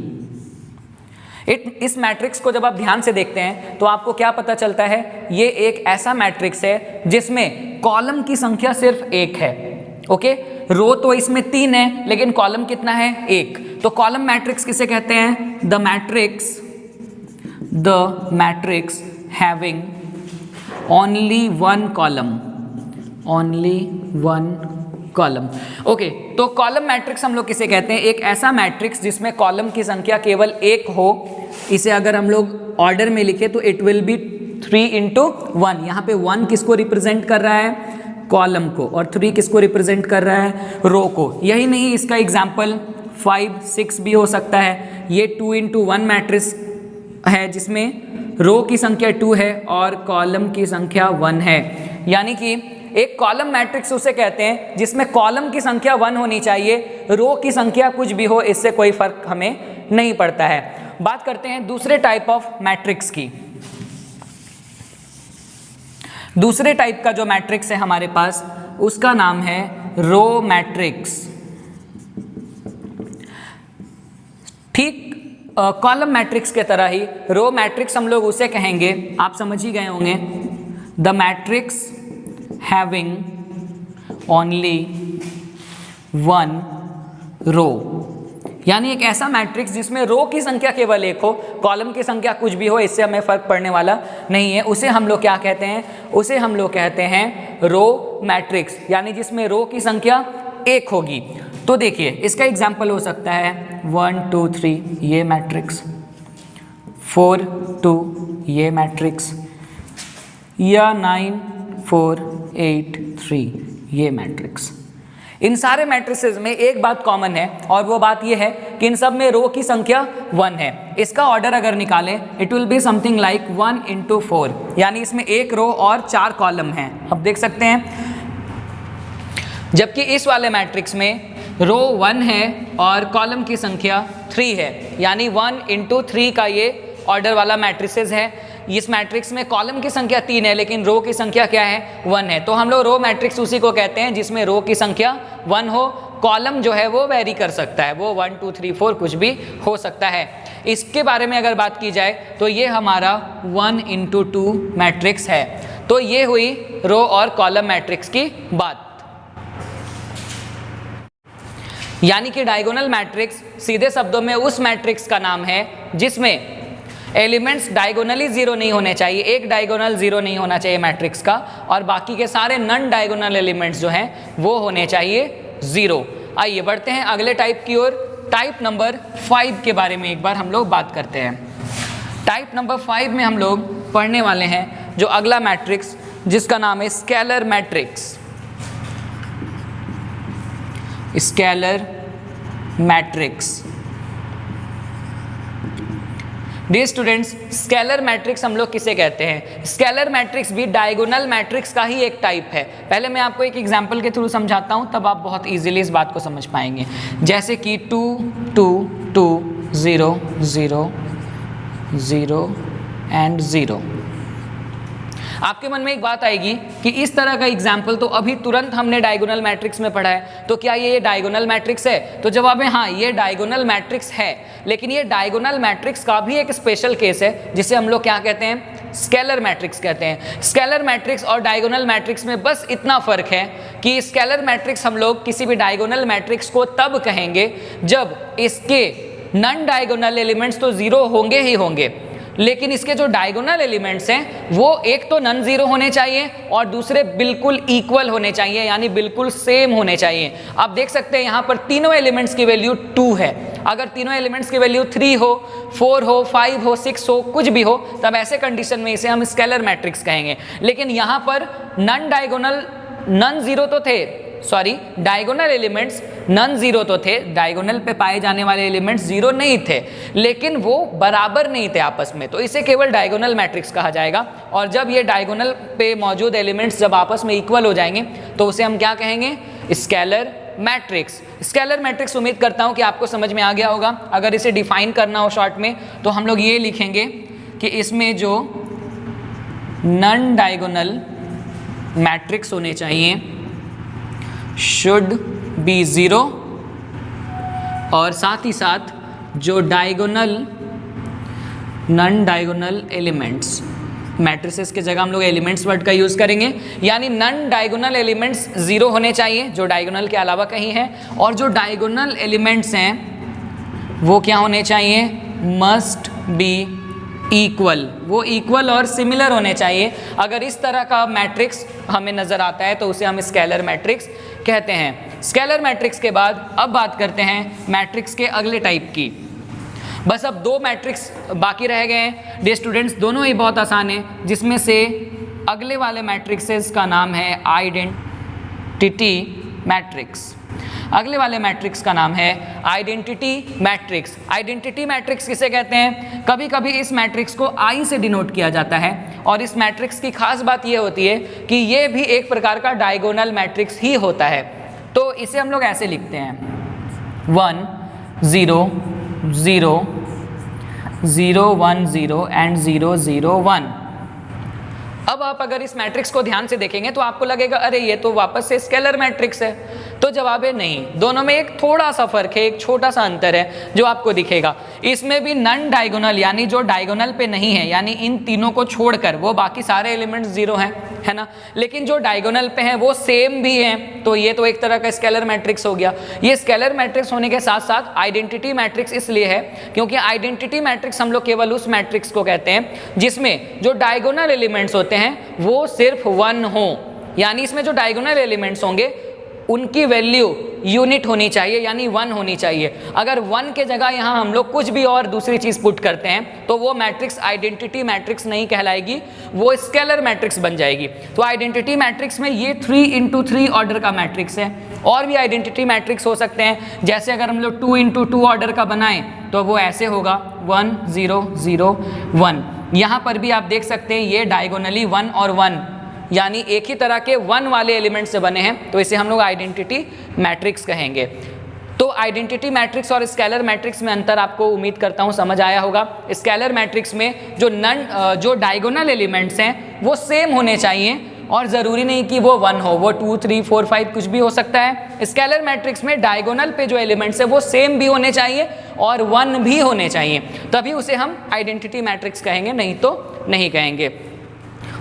इस मैट्रिक्स को जब आप ध्यान से देखते हैं तो आपको क्या पता चलता है, ये एक ऐसा मैट्रिक्स है जिसमें कॉलम की संख्या सिर्फ 1 है। ओके, रो तो इसमें 3 है लेकिन कॉलम कितना है, 1। तो कॉलम मैट्रिक्स किसे कहते हैं, the matrix having only one column, only one column। Okay, तो कॉलम मैट्रिक्स हम लोग किसे कहते हैं, एक ऐसा मैट्रिक्स जिसमें कॉलम की संख्या केवल 1 हो। इसे अगर हम लोग ऑर्डर में लिखे तो इट विल बी 3 into 1। यहाँ पे 1 किसको रिप्रेजेंट कर रहा है, कॉलम को, और 3 किसको रिप्रेजेंट कर रहा है, रो को। यही नहीं, इसका एग्जाम्पल 5 6 भी हो सकता है। ये 2 into 1 मैट्रिक्स है जिसमें रो की संख्या 2 है और कॉलम की संख्या 1 है। यानी कि एक कॉलम मैट्रिक्स उसे कहते हैं जिसमें कॉलम की संख्या 1 होनी चाहिए, रो की संख्या कुछ भी हो, इससे कोई फर्क हमें नहीं पड़ता है। बात करते हैं दूसरे टाइप ऑफ मैट्रिक्स की। दूसरे टाइप का जो मैट्रिक्स है हमारे पास उसका नाम है रो मैट्रिक्स। ठीक कॉलम मैट्रिक्स के तरह ही रो मैट्रिक्स हम लोग उसे कहेंगे, आप समझ ही गए होंगे, the matrix having only one row, यानी एक ऐसा मैट्रिक्स जिसमें रो की संख्या केवल एक हो, कॉलम की संख्या कुछ भी हो, इससे हमें फर्क पड़ने वाला नहीं है। उसे हम लोग क्या कहते हैं? उसे हम लोग कहते हैं रो मैट्रिक्स, यानी जिसमें रो की संख्या एक होगी। तो देखिए इसका एग्जाम्पल हो सकता है 1 2 3 ये मैट्रिक्स, 4 2 ये मैट्रिक्स, या 9 4 8 3 ये मैट्रिक्स। इन सारे मैट्रिसेस में एक बात कॉमन है और वो बात ये है कि इन सब में रो की संख्या 1 है। इसका ऑर्डर अगर निकालें it will be something like 1 into 4, यानी इसमें एक रो और 4 कॉलम हैं। अब देख सकते हैं, जबकि इस वाले मैट्रिक्स में रो 1 है और कॉलम की संख्या 3 है, यानी 1 into 3 का ये ऑर्डर वाला मैट्रिसेस है। इस मैट्रिक्स में कॉलम की संख्या 3 है लेकिन रो की संख्या क्या है? 1 है। तो हम लोग रो मैट्रिक्स उसी को कहते हैं जिसमें रो की संख्या 1 हो, कॉलम जो है वो वेरी कर सकता है, वो 1 2 3 4 कुछ भी हो सकता है। इसके बारे में अगर बात की जाए तो ये हमारा 1 into 2 मैट्रिक्स है। तो ये हुई रो और कॉलम मैट्रिक्स की बात। यानी कि डायगोनल मैट्रिक्स सीधे शब्दों में उस मैट्रिक्स का नाम है जिसमें एलिमेंट्स डायगोनली जीरो नहीं होने चाहिए, एक डायगोनल जीरो नहीं होना चाहिए मैट्रिक्स का, और बाकी के सारे नॉन डायगोनल एलिमेंट्स जो हैं वो होने चाहिए जीरो। आइए बढ़ते हैं अगले टाइप की ओर। टाइप नंबर 5 के बारे में एक बार हम लोग बात करते हैं। टाइप नंबर 5 में हम लोग पढ़ने वाले हैं जो अगला मैट्रिक्स जिसका नाम है scalar matrix. Scalar matrix. Dear students, scalar matrix हम लोग किसे कहते हैं? स्केलर मैट्रिक्स भी डायगोनल मैट्रिक्स का ही एक टाइप है। पहले मैं आपको एक एग्जांपल के थ्रू समझाता हूं, तब आप बहुत इजीली इस बात को समझ पाएंगे। जैसे कि 2 2 2 0 0 0 एंड 0। आपके मन में एक बात आएगी कि इस तरह का एग्जाम्पल तो अभी तुरंत हमने डायगोनल मैट्रिक्स में पढ़ा है, तो क्या ये डायगोनल मैट्रिक्स है? तो जवाब है हाँ, ये डायगोनल मैट्रिक्स है। लेकिन ये डायगोनल मैट्रिक्स का भी एक स्पेशल केस है जिसे हम लोग क्या कहते हैं? स्केलर मैट्रिक्स कहते हैं। स्केलर मैट्रिक्स और डायगोनल मैट्रिक्स में बस इतना फर्क है कि स्केलर मैट्रिक्स हम लोग किसी भी डायगोनल मैट्रिक्स को तब कहेंगे जब इसके नॉन डायगोनल एलिमेंट्स तो जीरो होंगे ही होंगे, लेकिन इसके जो डायगोनल एलिमेंट्स हैं वो एक तो नॉन जीरो होने चाहिए और दूसरे बिल्कुल इक्वल होने चाहिए, यानी बिल्कुल सेम होने चाहिए। आप देख सकते हैं यहाँ पर तीनों एलिमेंट्स की वैल्यू 2 है। अगर तीनों एलिमेंट्स की वैल्यू 3 हो, 4 हो, 5 हो, 6 हो, कुछ भी हो, तब ऐसे कंडीशन में इसे हम स्केलर मैट्रिक्स कहेंगे। लेकिन यहाँ पर नॉन डायगोनल नॉन जीरो तो थे, sorry diagonal elements non zero तो थे, डायगोनल पे पाए जाने वाले एलिमेंट्स जीरो नहीं थे, लेकिन वो बराबर नहीं थे आपस में, तो इसे केवल डायगोनल मैट्रिक्स कहा जाएगा। और जब ये डायगोनल पे मौजूद एलिमेंट्स जब आपस में इक्वल हो जाएंगे तो उसे हम क्या कहेंगे? Scalar matrix. स्केलर मैट्रिक्स उम्मीद करता हूँ कि आपको समझ में आ गया होगा। अगर इसे डिफाइन करना हो शॉर्ट में तो हम लोग ये लिखेंगे कि इसमें जो नॉन डायगोनल मैट्रिक्स होने चाहिए शुड बी जीरो, और साथ ही साथ जो diagonal non diagonal elements, matrices के जगह हम लोग एलिमेंट्स वर्ड का यूज़ करेंगे, यानी नॉन डायगोनल एलिमेंट्स जीरो होने चाहिए जो डायगोनल के अलावा कहीं है, और जो डायगोनल एलिमेंट्स हैं वो क्या होने चाहिए? मस्ट बी इक्वल, वो इक्वल और सिमिलर होने चाहिए। अगर इस तरह का मैट्रिक्स हमें नज़र आता है तो उसे हम स्केलर मैट्रिक्स कहते हैं। स्केलर मैट्रिक्स के बाद अब बात करते हैं मैट्रिक्स के अगले टाइप की। बस अब 2 मैट्रिक्स बाकी रह गए हैं डियर स्टूडेंट्स, दोनों ही बहुत आसान है, जिसमें से अगले वाले मैट्रिक्सेस का नाम है आइडेंटिटी मैट्रिक्स। अगले वाले मैट्रिक्स का नाम है आइडेंटिटी मैट्रिक्स। आइडेंटिटी मैट्रिक्स किसे कहते हैं? कभी कभी इस मैट्रिक्स को आई से डिनोट किया जाता है, और इस मैट्रिक्स की खास बात यह होती है कि ये भी एक प्रकार का डायगोनल मैट्रिक्स ही होता है। तो इसे हम लोग ऐसे लिखते हैं 1 0 0 0 1 0 एंड 0 0 1। अब अब आप अगर इस मैट्रिक्स को ध्यान से देखेंगे तो आपको लगेगा अरे ये तो वापस से स्केलर मैट्रिक्स है। तो जवाब है नहीं, दोनों में एक थोड़ा सा फर्क है, एक छोटा सा अंतर है जो आपको दिखेगा। इसमें भी नन डायगोनल यानी जो डायगोनल पे नहीं है, यानी इन तीनों को छोड़कर वो बाकी सारे एलिमेंट्स जीरो हैं, है ना। लेकिन जो डायगोनल पे हैं वो सेम भी हैं, तो ये तो एक तरह का स्केलर मैट्रिक्स हो गया। ये स्केलर मैट्रिक्स होने के साथ साथ आइडेंटिटी मैट्रिक्स इसलिए है क्योंकि आइडेंटिटी मैट्रिक्स हम लोग केवल उस मैट्रिक्स को कहते हैं जिसमें जो डायगोनल एलिमेंट्स होते हैं वो सिर्फ 1 हो, यानी इसमें जो डायगोनल एलिमेंट्स होंगे उनकी वैल्यू यूनिट होनी चाहिए, यानी 1 होनी चाहिए। अगर 1 के जगह यहाँ हम लोग कुछ भी और दूसरी चीज पुट करते हैं तो वो मैट्रिक्स आइडेंटिटी मैट्रिक्स नहीं कहलाएगी, वो स्केलर मैट्रिक्स बन जाएगी। तो आइडेंटिटी मैट्रिक्स में ये 3x3 ऑर्डर का मैट्रिक्स है। और भी आइडेंटिटी मैट्रिक्स हो सकते हैं, जैसे अगर हम लोग 2x2 ऑर्डर का बनाएं तो वो ऐसे होगा 1 0 0 1। यहाँ पर भी आप देख सकते हैं ये डायगोनली 1 और 1 यानी एक ही तरह के 1 वाले एलिमेंट से बने हैं, तो इसे हम लोग आइडेंटिटी मैट्रिक्स कहेंगे। तो आइडेंटिटी मैट्रिक्स और स्केलर मैट्रिक्स में अंतर आपको उम्मीद करता हूँ समझ आया होगा। स्केलर मैट्रिक्स में जो डायगोनल एलिमेंट्स हैं वो सेम होने चाहिए और ज़रूरी नहीं कि वो 1 हो, वो 2 3 4 5 कुछ भी हो सकता है। स्केलर मैट्रिक्स में डायगोनल पे जो एलिमेंट्स है वो सेम भी होने चाहिए और 1 भी होने चाहिए, तभी उसे हम आइडेंटिटी मैट्रिक्स कहेंगे, नहीं तो नहीं कहेंगे।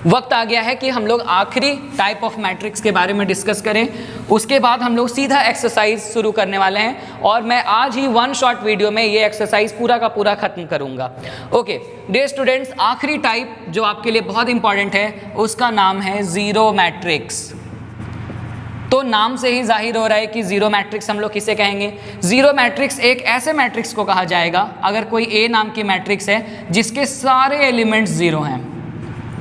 वक्त आ गया है कि हम लोग आखिरी टाइप ऑफ मैट्रिक्स के बारे में डिस्कस करें, उसके बाद हम लोग सीधा एक्सरसाइज शुरू करने वाले हैं और मैं आज ही 1 शॉर्ट वीडियो में ये एक्सरसाइज पूरा का पूरा खत्म करूंगा। ओके डियर स्टूडेंट्स, आखिरी टाइप जो आपके लिए बहुत इंपॉर्टेंट है उसका नाम है जीरो मैट्रिक्स। तो नाम से ही जाहिर हो रहा है कि जीरो मैट्रिक्स हम लोग किसे कहेंगे। जीरो मैट्रिक्स एक ऐसे मैट्रिक्स को कहा जाएगा अगर कोई ए नाम की मैट्रिक्स है जिसके सारे एलिमेंट्स जीरो हैं,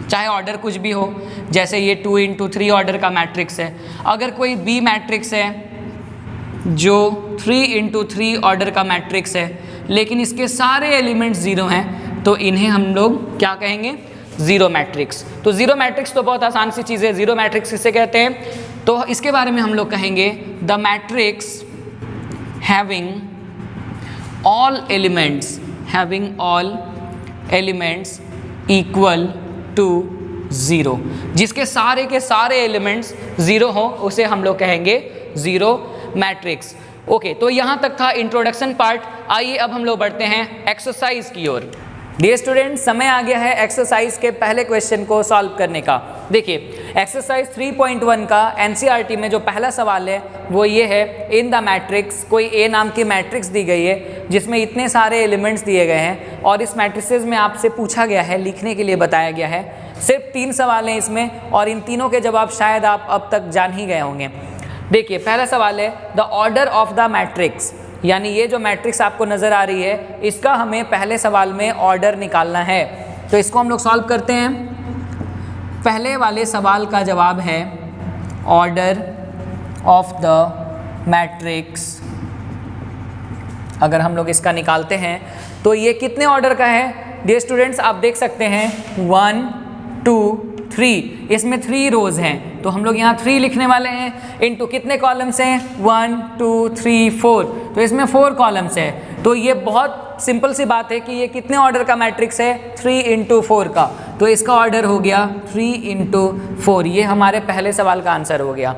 चाहे ऑर्डर कुछ भी हो, जैसे ये 2x3 ऑर्डर का मैट्रिक्स है। अगर कोई बी मैट्रिक्स है जो 3x3 ऑर्डर का मैट्रिक्स है लेकिन इसके सारे एलिमेंट्स जीरो हैं, तो इन्हें हम लोग क्या कहेंगे, जीरो मैट्रिक्स। तो जीरो मैट्रिक्स तो बहुत आसान सी चीज़ है, जीरो मैट्रिक्स किसे कहते हैं, तो इसके बारे में हम लोग कहेंगे the matrix having all elements equal to 0, जिसके सारे के सारे एलिमेंट्स जीरो हो उसे हम लोग कहेंगे जीरो मैट्रिक्स। ओके, तो यहाँ तक था इंट्रोडक्शन पार्ट। आइए अब हम लोग बढ़ते हैं एक्सरसाइज की ओर। डियर स्टूडेंट, समय आ गया है एक्सरसाइज के पहले क्वेश्चन को सॉल्व करने का। देखिए एक्सरसाइज 3.1 का एनसीईआरटी में जो पहला सवाल है वो ये है, इन द मैट्रिक्स, कोई ए नाम की मैट्रिक्स दी गई है जिसमें इतने सारे एलिमेंट्स दिए गए हैं और इस मैट्रिसेस में आपसे पूछा गया है, लिखने के लिए बताया गया है। सिर्फ 3 सवाल हैं इसमें और इन तीनों के जवाब शायद आप अब तक जान ही गए होंगे। देखिए पहला सवाल है the order of the matrix, यानी ये जो मैट्रिक्स आपको नज़र आ रही है इसका हमें पहले सवाल में ऑर्डर निकालना है। तो इसको हम लोग सॉल्व करते हैं। पहले वाले सवाल का जवाब है ऑर्डर ऑफ द मैट्रिक्स। अगर हम लोग इसका निकालते हैं तो ये कितने ऑर्डर का है डियर स्टूडेंट्स, आप देख सकते हैं 1 2 3, इसमें 3 रोज हैं तो हम लोग यहाँ 3 लिखने वाले हैं। इनटू कितने कॉलम्स हैं, 1 2 3 4, तो इसमें 4 कॉलम्स है। तो ये बहुत सिंपल सी बात है कि ये कितने ऑर्डर का मैट्रिक्स है, 3 × 4 का। तो इसका ऑर्डर हो गया 3 × 4। ये हमारे पहले सवाल का आंसर हो गया।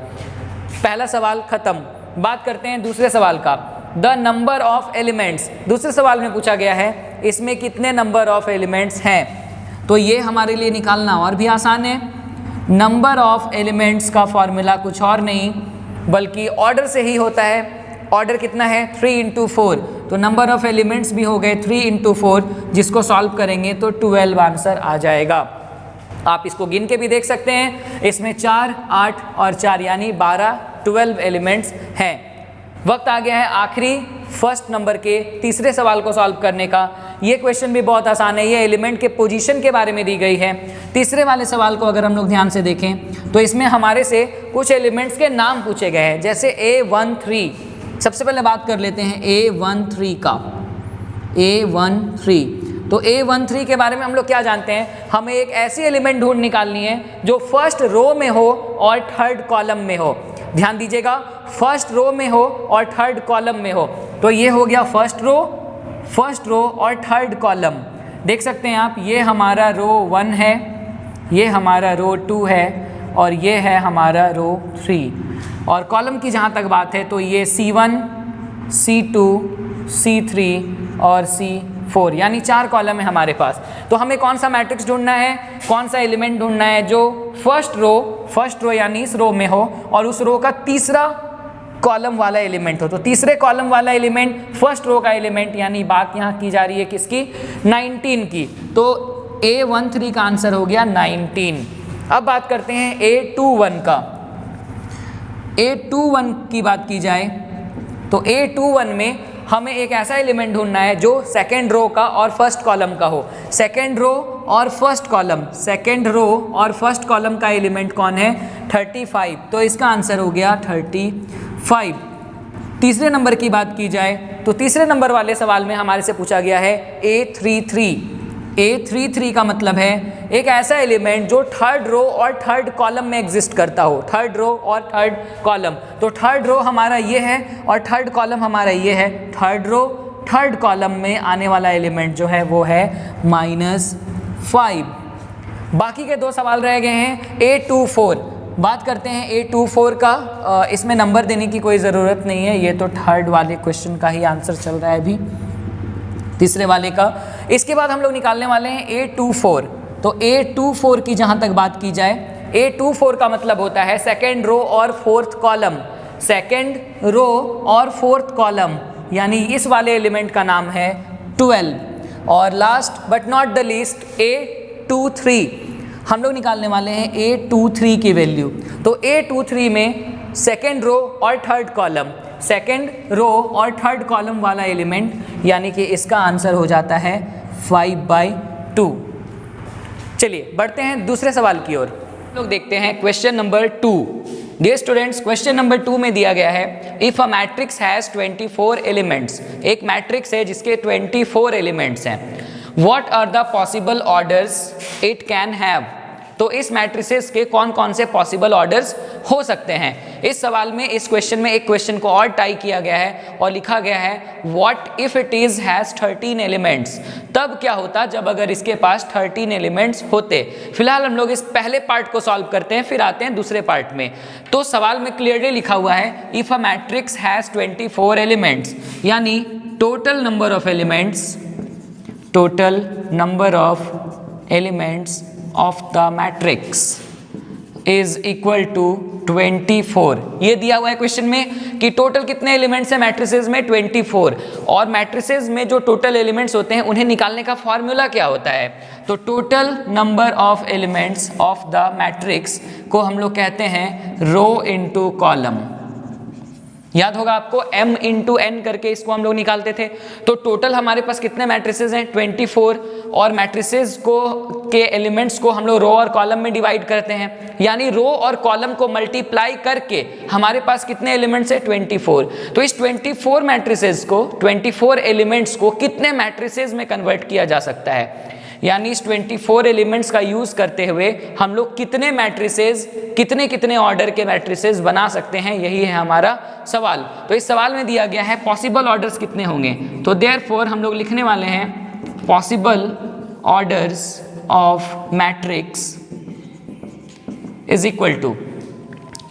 पहला सवाल खत्म। बात करते हैं दूसरे सवाल का, द नंबर ऑफ एलिमेंट्स। दूसरे सवाल में पूछा गया है इसमें कितने नंबर ऑफ एलिमेंट्स हैं, तो ये हमारे लिए निकालना और भी आसान है। नंबर ऑफ एलिमेंट्स का फॉर्मूला कुछ और नहीं बल्कि ऑर्डर से ही होता है। ऑर्डर कितना है, 3 × 4, तो नंबर ऑफ एलिमेंट्स भी हो गए 3 × 4, जिसको सॉल्व करेंगे तो 12 आंसर आ जाएगा। आप इसको गिन के भी देख सकते हैं, इसमें 4 8 और 4 यानी 12 एलिमेंट्स हैं। वक्त आ गया है आखिरी फर्स्ट नंबर के तीसरे सवाल को सॉल्व करने का। ये क्वेश्चन भी बहुत आसान है, ये एलिमेंट के पोजीशन के बारे में दी गई है। तीसरे वाले सवाल को अगर हम लोग ध्यान से देखें तो इसमें हमारे से कुछ एलिमेंट्स के नाम पूछे गए हैं, जैसे A13। सबसे पहले बात कर लेते हैं A13 का। A13, तो A13 के बारे में हम लोग क्या जानते हैं, हमें एक ऐसी एलिमेंट ढूंढ निकालनी है जो फर्स्ट रो में हो और थर्ड कॉलम में हो। ध्यान दीजिएगा, फर्स्ट रो में हो और थर्ड कॉलम में हो। तो ये हो गया फर्स्ट रो और थर्ड कॉलम। देख सकते हैं आप, ये हमारा रो 1 है, ये हमारा रो 2 है और ये है हमारा रो 3। और कॉलम की जहाँ तक बात है तो ये C1, C2, C3 और C4 यानी 4 कॉलम है हमारे पास। तो हमें कौन सा मैट्रिक्स ढूंढना है, कौन सा एलिमेंट ढूंढना है जो फर्स्ट रो यानी इस रो में हो और उस रो का तीसरा कॉलम वाला एलिमेंट हो। तो तीसरे कॉलम वाला एलिमेंट फर्स्ट रो का एलिमेंट, यानी बात यहाँ की जा रही है किसकी, 19 की। तो A13 का आंसर हो गया 19। अब बात करते हैं A21 का। A21 की बात की जाए तो A21 में हमें एक ऐसा एलिमेंट ढूंढना है जो सेकेंड रो का और फर्स्ट कॉलम का हो। सेकेंड रो और फर्स्ट कॉलम का एलिमेंट कौन है, 35। तो इसका आंसर हो गया 35। तीसरे नंबर की बात की जाए तो तीसरे नंबर वाले सवाल में हमारे से पूछा गया है A33 का मतलब है एक ऐसा एलिमेंट जो थर्ड रो और थर्ड कॉलम में एग्जिस्ट करता हो। थर्ड रो और थर्ड कॉलम, तो थर्ड रो हमारा ये है और थर्ड कॉलम हमारा ये है। थर्ड रो थर्ड कॉलम में आने वाला एलिमेंट जो है वो है -5। बाकी के 2 सवाल रह गए हैं। A24 बात करते हैं A24 का। इसमें नंबर देने की कोई ज़रूरत नहीं है, ये तो थर्ड वाले क्वेश्चन का ही आंसर चल रहा है अभी, तीसरे वाले का। इसके बाद हम लोग निकालने वाले हैं A24। तो A24 की जहाँ तक बात की जाए, A24 का मतलब होता है सेकेंड रो और फोर्थ कॉलम। सेकेंड रो और फोर्थ कॉलम यानी इस वाले एलिमेंट का नाम है 12। और last but not the least A23, हम लोग निकालने वाले हैं A23 की वैल्यू। तो A23 में सेकेंड रो और थर्ड कॉलम, सेकेंड रो और थर्ड कॉलम वाला एलिमेंट, यानी कि इसका आंसर हो जाता है 5/2। चलिए बढ़ते हैं दूसरे सवाल की ओर। लोग देखते हैं question number 2। Dear students, question number 2 में दिया गया है if a matrix has 24 elements. एक मैट्रिक्स है जिसके 24 एलिमेंट्स हैं। What are the possible orders it can have. तो इस मैट्रिसेस के कौन कौन से पॉसिबल ऑर्डर्स हो सकते हैं। इस सवाल में, इस क्वेश्चन में एक क्वेश्चन को और टाई किया गया है और लिखा गया है what if it is has 13 elements. तब क्या होता जब अगर इसके पास 13 एलिमेंट्स होते। फिलहाल हम लोग इस पहले पार्ट को सॉल्व करते हैं, फिर आते हैं दूसरे पार्ट में। तो सवाल में क्लियरली लिखा हुआ है if a matrix has 24 elements, यानी total number of elements of the matrix is equal to 24। ये दिया हुआ है क्वेश्चन में कि टोटल कितने एलिमेंट्स हैं मैट्रिसेस में, 24। और मैट्रिसेस में जो टोटल एलिमेंट्स होते हैं उन्हें निकालने का फॉर्मूला क्या होता है। तो total number of elements of the matrix को हम लोग कहते हैं रो इनटू कॉलम। याद होगा आपको, m इंटू n करके इसको हम लोग निकालते थे। तो टोटल हमारे पास कितने मैट्रिसेस हैं, 24। और मैट्रिसेस को के एलिमेंट्स को हम लोग रो और कॉलम में डिवाइड करते हैं, यानी रो और कॉलम को मल्टीप्लाई करके हमारे पास कितने एलिमेंट्स हैं, 24। तो इस 24 मैट्रिसेस को, 24 एलिमेंट्स को कितने मैट्रिसेस में कन्वर्ट किया जा सकता है, यानी इस 24 एलिमेंट्स का यूज करते हुए हम लोग कितने मैट्रिसेस, कितने ऑर्डर के मैट्रिसेस बना सकते हैं, यही है हमारा सवाल। तो इस सवाल में दिया गया है पॉसिबल ऑर्डर्स कितने होंगे। तो देयरफॉर हम लोग लिखने वाले हैं possible orders of matrix is equal to.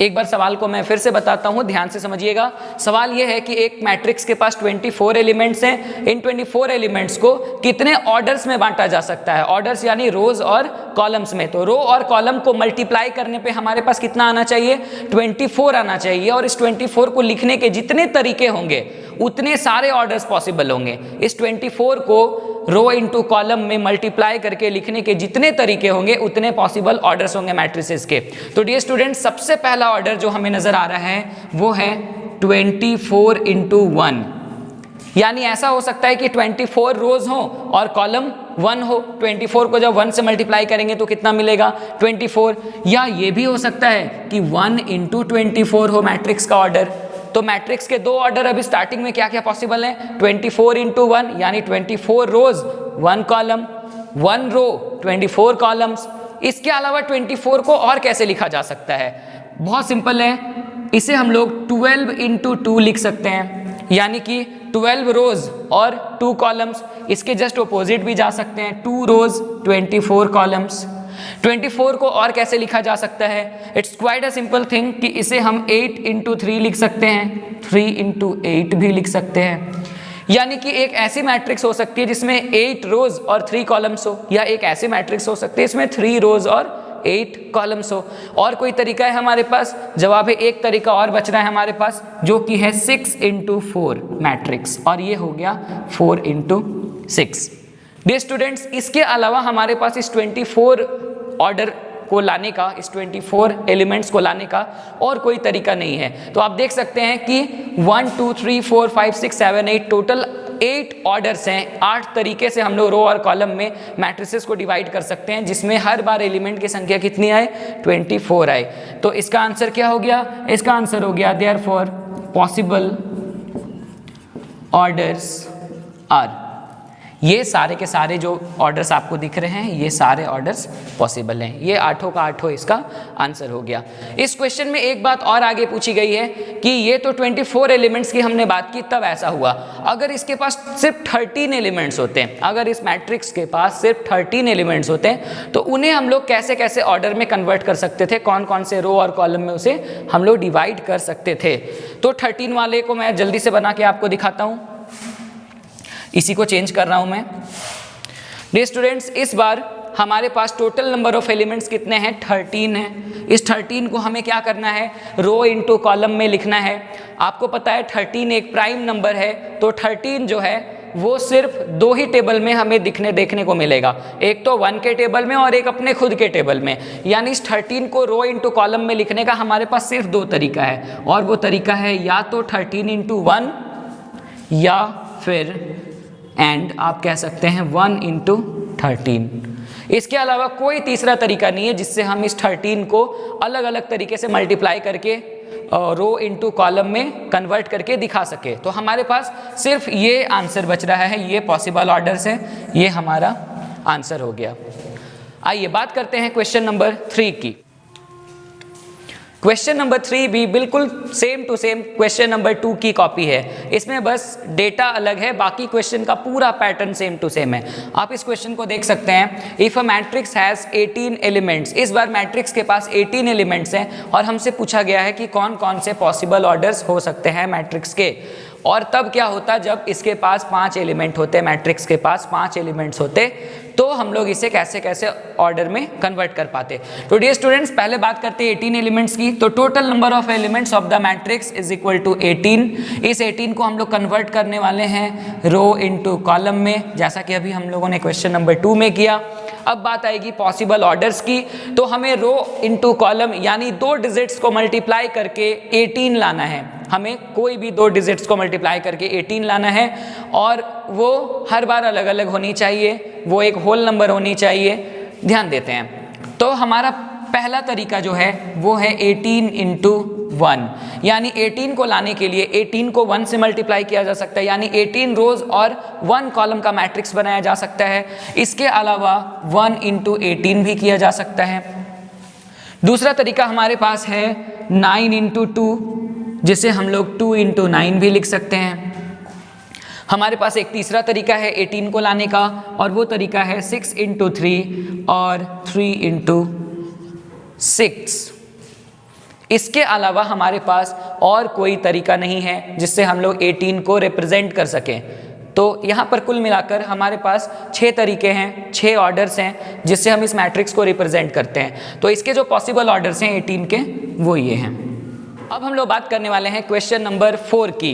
एक बार सवाल को मैं फिर से बताता हूं, ध्यान से समझिएगा। सवाल यह है कि एक मैट्रिक्स के पास 24 एलिमेंट्स हैं। इन 24 एलिमेंट्स को कितने ऑर्डर्स में बांटा जा सकता है, ऑर्डर्स यानी रोज और कॉलम्स में। तो रो और कॉलम को मल्टीप्लाई करने पे हमारे पास कितना आना चाहिए, 24 आना चाहिए। और इस 24 को लिखने के जितने तरीके होंगे उतने सारे ऑर्डर्स पॉसिबल होंगे। इस 24 को रो इंटू कॉलम में मल्टीप्लाई करके लिखने के जितने तरीके होंगे उतने पॉसिबल ऑर्डर्स होंगे मैट्रिसेस के। तो डियर स्टूडेंट, सबसे पहला ऑर्डर जो हमें नजर आ रहा है वो है 24 इंटू 1। यानी ऐसा हो सकता है कि 24 रोज हो और कॉलम 1 हो। 24 को जब 1 से मल्टीप्लाई करेंगे तो कितना मिलेगा, 24। या ये भी हो सकता है कि 1 इंटू 24 हो मैट्रिक्स का ऑर्डर। तो मैट्रिक्स के 2 ऑर्डर अभी स्टार्टिंग में क्या क्या पॉसिबल है, 24 इंटू 1 यानी 24 रोज 1 कॉलम, 1 रो 24 कॉलम्स। इसके अलावा 24 को और कैसे लिखा जा सकता है, बहुत सिंपल है। इसे हम लोग 12 इंटू 2 लिख सकते हैं, यानी कि 12 रोज और 2 कॉलम्स। इसके जस्ट अपोजिट भी जा सकते हैं, 2 रोज 24 कॉलम्स। 24 को और कैसे लिखा जा सकता है? It's quite a simple thing कि इसे हम 8 इंटू 3 लिख सकते हैं, 3 इंटू 8 भी लिख सकते हैं। यानी कि एक ऐसी मैट्रिक्स हो सकती है जिसमें 8 रोज और 3 कॉलम्स हो, या एक ऐसी मैट्रिक्स हो सकती है इसमें 3 रोज और 8 कॉलम्स हो। और कोई तरीका है हमारे पास? जवाब है एक तरीका और बच रहा है हमारे पास, जो कि है 6 इंटू 4 मैट्रिक्स, और ये हो गया 4 इंटू 6। डियर स्टूडेंट्स, इसके अलावा हमारे पास इस 24 ऑर्डर को लाने का, इस 24 एलिमेंट्स को लाने का और कोई तरीका नहीं है। तो आप देख सकते हैं कि 1 2 3 4 5 6 7 8 टोटल 8 ऑर्डर्स हैं। 8 तरीके से हम लोग रो और कॉलम में मैट्रिसेस को डिवाइड कर सकते हैं, जिसमें हर बार एलिमेंट की संख्या कितनी आए? 24 आए। तो इसका आंसर क्या हो गया? इसका आंसर हो गया देयरफॉर पॉसिबल ऑर्डर्स आर। ये सारे के सारे जो ऑर्डर्स आपको दिख रहे हैं, ये सारे ऑर्डर्स पॉसिबल हैं। ये 8 का 8 इसका आंसर हो गया। इस क्वेश्चन में एक बात और आगे पूछी गई है कि ये तो 24 एलिमेंट्स की हमने बात की, तब ऐसा हुआ। अगर इसके पास सिर्फ 13 एलिमेंट्स होते हैं, अगर इस मैट्रिक्स के पास सिर्फ 13 एलिमेंट्स होते हैं, तो उन्हें हम लोग कैसे कैसे ऑर्डर में कन्वर्ट कर सकते थे, कौन कौन से रो और कॉलम में उसे हम लोग डिवाइड कर सकते थे। तो 13 वाले को मैं जल्दी से बना के आपको दिखाता हूँ। इसी को चेंज कर रहा हूं मैं। डियर स्टूडेंट्स, इस बार हमारे पास टोटल नंबर ऑफ एलिमेंट्स कितने हैं? 13 है। इस 13 को हमें क्या करना है? रो इंटू कॉलम में लिखना है। आपको पता है 13 एक प्राइम नंबर है, तो 13 जो है वो सिर्फ 2 ही टेबल में हमें देखने को मिलेगा, एक तो 1 के टेबल में और एक अपने खुद के टेबल में। यानी इस 13 को रो इंटू कॉलम में लिखने का हमारे पास सिर्फ 2 तरीका है, और वो तरीका है या तो 13 इंटू 1 या फिर एंड आप कह सकते हैं 1 इंटू 13। इसके अलावा कोई तीसरा तरीका नहीं है जिससे हम इस 13 को अलग अलग तरीके से मल्टीप्लाई करके रो इंटू कॉलम में कन्वर्ट करके दिखा सके। तो हमारे पास सिर्फ ये आंसर बच रहा है, ये पॉसिबल ऑर्डर्स है, ये हमारा आंसर हो गया। आइए बात करते हैं क्वेश्चन नंबर 3 की। क्वेश्चन नंबर 3 भी बिल्कुल same to same question number 2 की कॉपी है। इसमें बस डेटा अलग है, बाकी क्वेश्चन का पूरा पैटर्न सेम टू सेम है। आप इस क्वेश्चन को देख सकते हैं। If a matrix has 18 elements, इस बार मैट्रिक्स के पास 18 एलिमेंट्स हैं और हमसे पूछा गया है कि कौन कौन से पॉसिबल ऑर्डर्स हो सकते हैं मैट्रिक्स के। और तब क्या होता जब इसके पास 5 एलिमेंट होते, मैट्रिक्स के पास 5 एलिमेंट्स होते, तो हम लोग इसे कैसे कैसे ऑर्डर में कन्वर्ट कर पाते। तो डियर स्टूडेंट्स, पहले बात करते हैं 18 एलिमेंट्स की। तो total number of elements of the matrix is equal to 18। इस 18 को हम लोग कन्वर्ट करने वाले हैं रो इनटू कॉलम में, जैसा कि अभी हम लोगों ने क्वेश्चन नंबर 2 में किया। अब बात आएगी पॉसिबल ऑर्डर्स की। तो हमें रो इनटू कॉलम यानी 2 डिजिट्स को मल्टीप्लाई करके 18 लाना है। हमें कोई भी 2 डिजिट्स को मल्टीप्लाई करके 18 लाना है, और वो हर बार अलग अलग होनी चाहिए, वो एक होल नंबर होनी चाहिए। ध्यान देते हैं। तो हमारा पहला तरीका जो है वो है 18 इंटू 1, यानी 18 को लाने के लिए 18 को 1 से मल्टीप्लाई किया जा सकता है, यानी 18 रोज और 1 कॉलम का मैट्रिक्स बनाया जा सकता है। इसके अलावा 1 इंटू 18 भी किया जा सकता है। दूसरा तरीका हमारे पास है 9 इंटू 2, जिसे हम लोग 2 इंटू 9 भी लिख सकते हैं। हमारे पास एक तीसरा तरीका है 18 को लाने का, और वो तरीका है 6 इंटू 3 और 3 इंटू 6। इसके अलावा हमारे पास और कोई तरीका नहीं है जिससे हम लोग 18 को रिप्रेजेंट कर सकें। तो यहाँ पर कुल मिलाकर हमारे पास 6 तरीके हैं, 6 ऑर्डर्स हैं जिससे हम इस मैट्रिक्स को रिप्रेजेंट करते हैं। तो इसके जो पॉसिबल ऑर्डर्स हैं 18 के, वो ये हैं। अब हम लोग बात करने वाले हैं क्वेश्चन नंबर 4 की।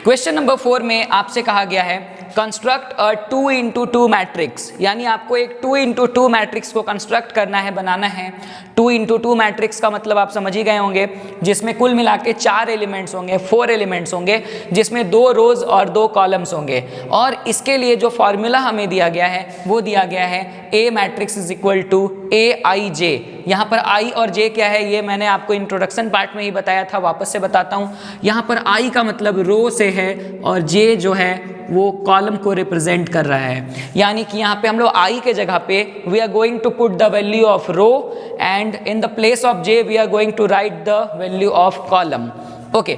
क्वेश्चन नंबर 4 में आपसे कहा गया है कंस्ट्रक्ट अ 2 इंटू 2 मैट्रिक्स, यानी आपको एक 2 इंटू 2 मैट्रिक्स को कंस्ट्रक्ट करना है, बनाना है। 2 इंटू 2 मैट्रिक्स का मतलब आप समझ ही गए होंगे, जिसमें कुल मिला के 4 एलिमेंट्स होंगे, 4 एलिमेंट्स होंगे, जिसमें 2 रोज और 2 कॉलम्स होंगे। और इसके लिए जो फॉर्मूला हमें दिया गया है वो दिया गया है ए मैट्रिक्स इज इक्वल टू ए आई जे। यहाँ पर आई और जे क्या है ये मैंने आपको इंट्रोडक्शन पार्ट में ही बताया था, वापस से बताता हूँ। यहाँ पर आई का मतलब रो से है और जे जो है वो कॉलम को रिप्रेजेंट कर रहा है। यानी कि यहाँ पे हम लोग आई के जगह पे we are going to put the value of row, and in the place of j we are going to write the value of column. Okay,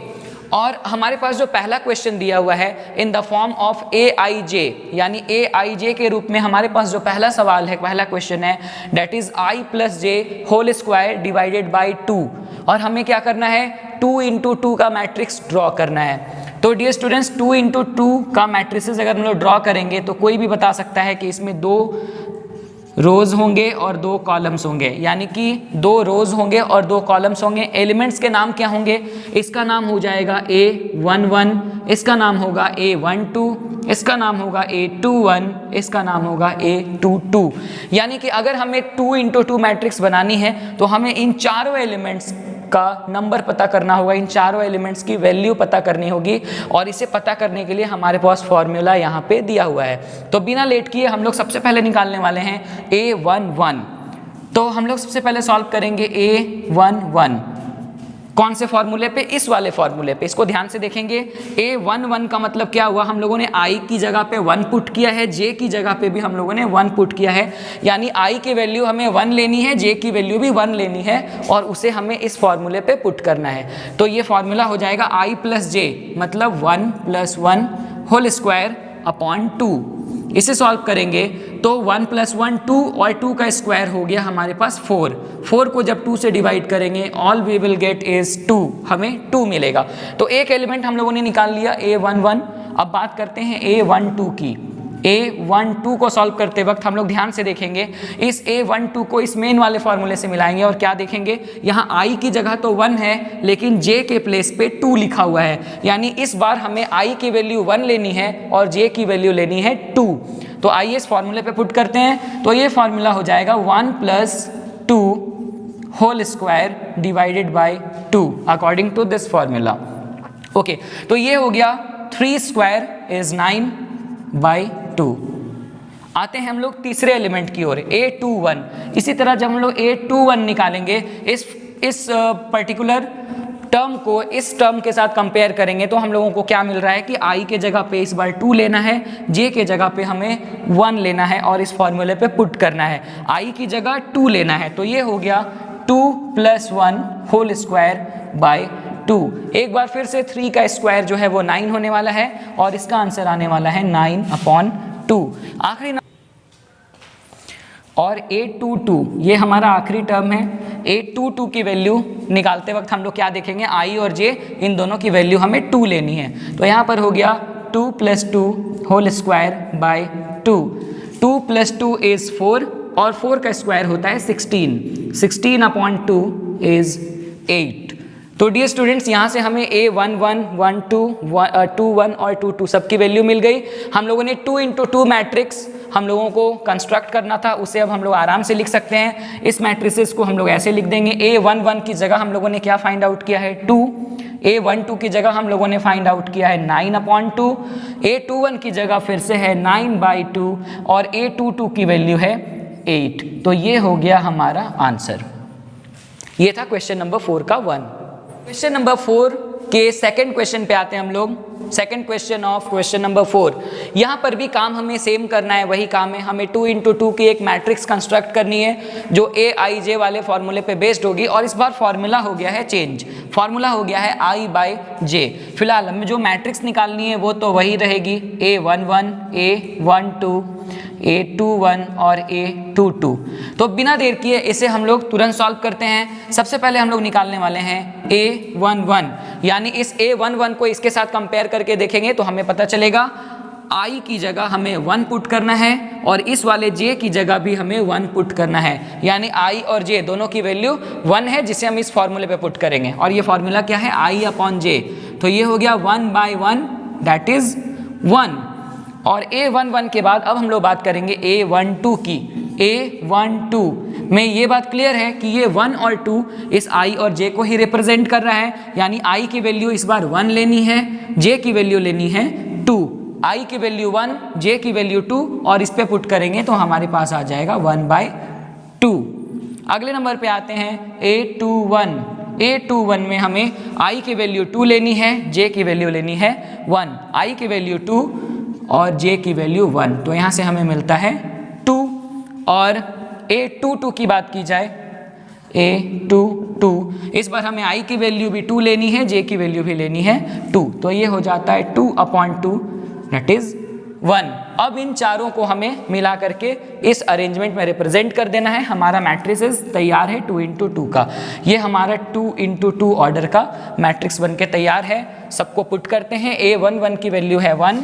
और हमारे पास जो पहला क्वेश्चन दिया हुआ है in the form of aij, यानी aij के रूप में हमारे पास जो पहला सवाल है, पहला क्वेश्चन है that is i plus j whole square divided by 2, और हमें क्या करना है 2 इंटू 2 का मैट्रिक्स ड्रॉ करना है। तो डियर स्टूडेंट्स 2 इंटू 2 का मैट्रिक्स अगर हम लोग ड्रॉ करेंगे तो कोई भी बता सकता है कि इसमें 2 रोज होंगे और 2 कॉलम्स होंगे, यानी कि 2 रोज होंगे और 2 कॉलम्स होंगे। एलिमेंट्स के नाम क्या होंगे, इसका नाम हो जाएगा A11, इसका नाम होगा A12, इसका नाम होगा A21, इसका नाम होगा A22। यानी कि अगर हमें 2 इंटू 2 मैट्रिक्स बनानी है तो हमें इन चारों एलिमेंट्स का नंबर पता करना होगा, इन चारों एलिमेंट्स की वैल्यू पता करनी होगी, और इसे पता करने के लिए हमारे पास फॉर्मूला यहाँ पे दिया हुआ है। तो बिना लेट किए हम लोग सबसे पहले निकालने वाले हैं A11। तो हम लोग सबसे पहले सॉल्व करेंगे A11 कौन से फॉर्मूले पे, इस वाले फॉर्मूले पे। इसको ध्यान से देखेंगे। A11 का मतलब क्या हुआ, हम लोगों ने i की जगह पे 1 पुट किया है, j की जगह पे भी हम लोगों ने 1 पुट किया है, यानी i की वैल्यू हमें 1 लेनी है, j की वैल्यू भी 1 लेनी है, और उसे हमें इस फॉर्मूले पे पुट करना है। तो ये फॉर्मूला हो जाएगा i प्लस जे मतलब 1 प्लस 1 होल स्क्वायर अपॉन 2। इसे सॉल्व करेंगे तो 1 प्लस 1 2 और 2 का स्क्वायर हो गया हमारे पास 4। 4 को जब 2 से डिवाइड करेंगे all we will get is 2, हमें 2 मिलेगा। तो एक एलिमेंट हम लोगों ने निकाल लिया A11। अब बात करते हैं A12 की। A12 को सॉल्व करते वक्त हम लोग ध्यान से देखेंगे, इस A12 को इस मेन वाले फॉर्मूले से मिलाएंगे और क्या देखेंगे, यहाँ i की जगह तो 1 है लेकिन j के प्लेस पे 2 लिखा हुआ है, यानी इस बार हमें i की वैल्यू 1 लेनी है और j की वैल्यू लेनी है 2। तो आइए इस फॉर्मूले पे पुट करते हैं। तो ये फॉर्मूला हो जाएगा 1 plus 2 whole square divided by 2 according to this formula. Okay, तो ये हो गया 3 स्क्वायर इज 9 बाई 2। आते हैं हम लोग तीसरे एलिमेंट की ओर A21। इसी तरह जब हम लोग A21 निकालेंगे, इस पर्टिकुलर टर्म को इस टर्म के साथ कंपेयर करेंगे तो हम लोगों को क्या मिल रहा है कि i के जगह पे इस बार 2 लेना है, j के जगह पे हमें 1 लेना है और इस फॉर्मूले पे पुट करना है। i की जगह 2 लेना है, तो ये हो गया 2 प्लस 1 होल स्क्वायर बाय 2। एक बार फिर से 3 का स्क्वायर जो है वो 9 होने वाला है और इसका आंसर आने वाला है 9/2। आखिरी और A22 ये हमारा आखिरी टर्म है। A22 की वैल्यू निकालते वक्त हम लोग क्या देखेंगे, i और j इन दोनों की वैल्यू हमें 2 लेनी है। तो यहाँ पर हो गया 2 plus 2 whole square by 2। 2 plus 2 is 4 और 4 का स्क्वायर होता है 16। 16/2 इज 8। तो डियर स्टूडेंट्स यहाँ से हमें A11, 12, 21 और 22 सबकी वैल्यू मिल गई। हम लोगों ने 2 इंटू 2 मैट्रिक्स हम लोगों को कंस्ट्रक्ट करना था, उसे अब हम लोग आराम से लिख सकते हैं। इस मैट्रिसेस को हम लोग ऐसे लिख देंगे, A11 की जगह हम लोगों ने क्या फाइंड आउट किया है 2, A12 की जगह हम लोगों ने फाइंड आउट किया है 9/2, A21 की जगह फिर से है 9/2 और A22 की वैल्यू है 8। तो ये हो गया हमारा आंसर। ये था क्वेश्चन नंबर 4 का 1। क्वेश्चन नंबर 4 के सेकंड क्वेश्चन पे आते हैं हम लोग। Second question of question number 4। यहाँ पर भी काम हमें सेम करना है, वही काम है, हमें 2 इंटू 2 की एक मैट्रिक्स कंस्ट्रक्ट करनी है जो AIJ वाले फॉर्मूले पे बेस्ड होगी। और इस बार फॉर्मूला हो गया है चेंज, फॉर्मूला हो गया है I/J। फिलहाल हमें जो मैट्रिक्स निकालनी है वो तो वही रहेगी, A11, A12, A21 और A22। तो बिना देर किए इसे हम लोग तुरंत सॉल्व करते हैं। सबसे पहले हम लोग निकालने वाले हैं A11, यानी इस A11 को इसके साथ कंपेयर करके देखेंगे तो हमें पता चलेगा i की जगह हमें 1 पुट करना है और इस वाले j की जगह भी हमें 1 पुट करना है, यानी i और j दोनों की वैल्यू 1 है जिसे हम इस फॉर्मूले पे पुट करेंगे। और ये फॉर्मूला क्या है, i/j। तो ये हो गया 1/1 दैट इज 1। और A11 के बाद अब हम लोग बात करेंगे A12 की। A12 में ये बात क्लियर है कि ये 1 और 2 इस i और j को ही रिप्रेजेंट कर रहा है, यानी i की वैल्यू इस बार 1 लेनी है, j की वैल्यू लेनी है 2। i की वैल्यू 1, j की वैल्यू 2 और इस पे पुट करेंगे तो हमारे पास आ जाएगा 1/2। अगले नंबर पे आते हैं A21। A21 में हमें i की वैल्यू 2 लेनी है, j की वैल्यू लेनी है 1। i की वैल्यू 2 और j की वैल्यू 1, तो यहाँ से हमें मिलता है 2। और A22 की बात की जाए, A2 2। इस बार हमें I की वैल्यू भी 2 लेनी है, J की वैल्यू भी लेनी है 2, तो ये हो जाता है 2/2 दैट इज 1। अब इन चारों को हमें मिला करके इस अरेंजमेंट में रिप्रेजेंट कर देना है। हमारा मैट्रिसेस तैयार है 2 × 2 का। ये हमारा 2 × 2 ऑर्डर का मैट्रिक्स बन के तैयार है। सबको पुट करते हैं। A11 की वैल्यू है 1,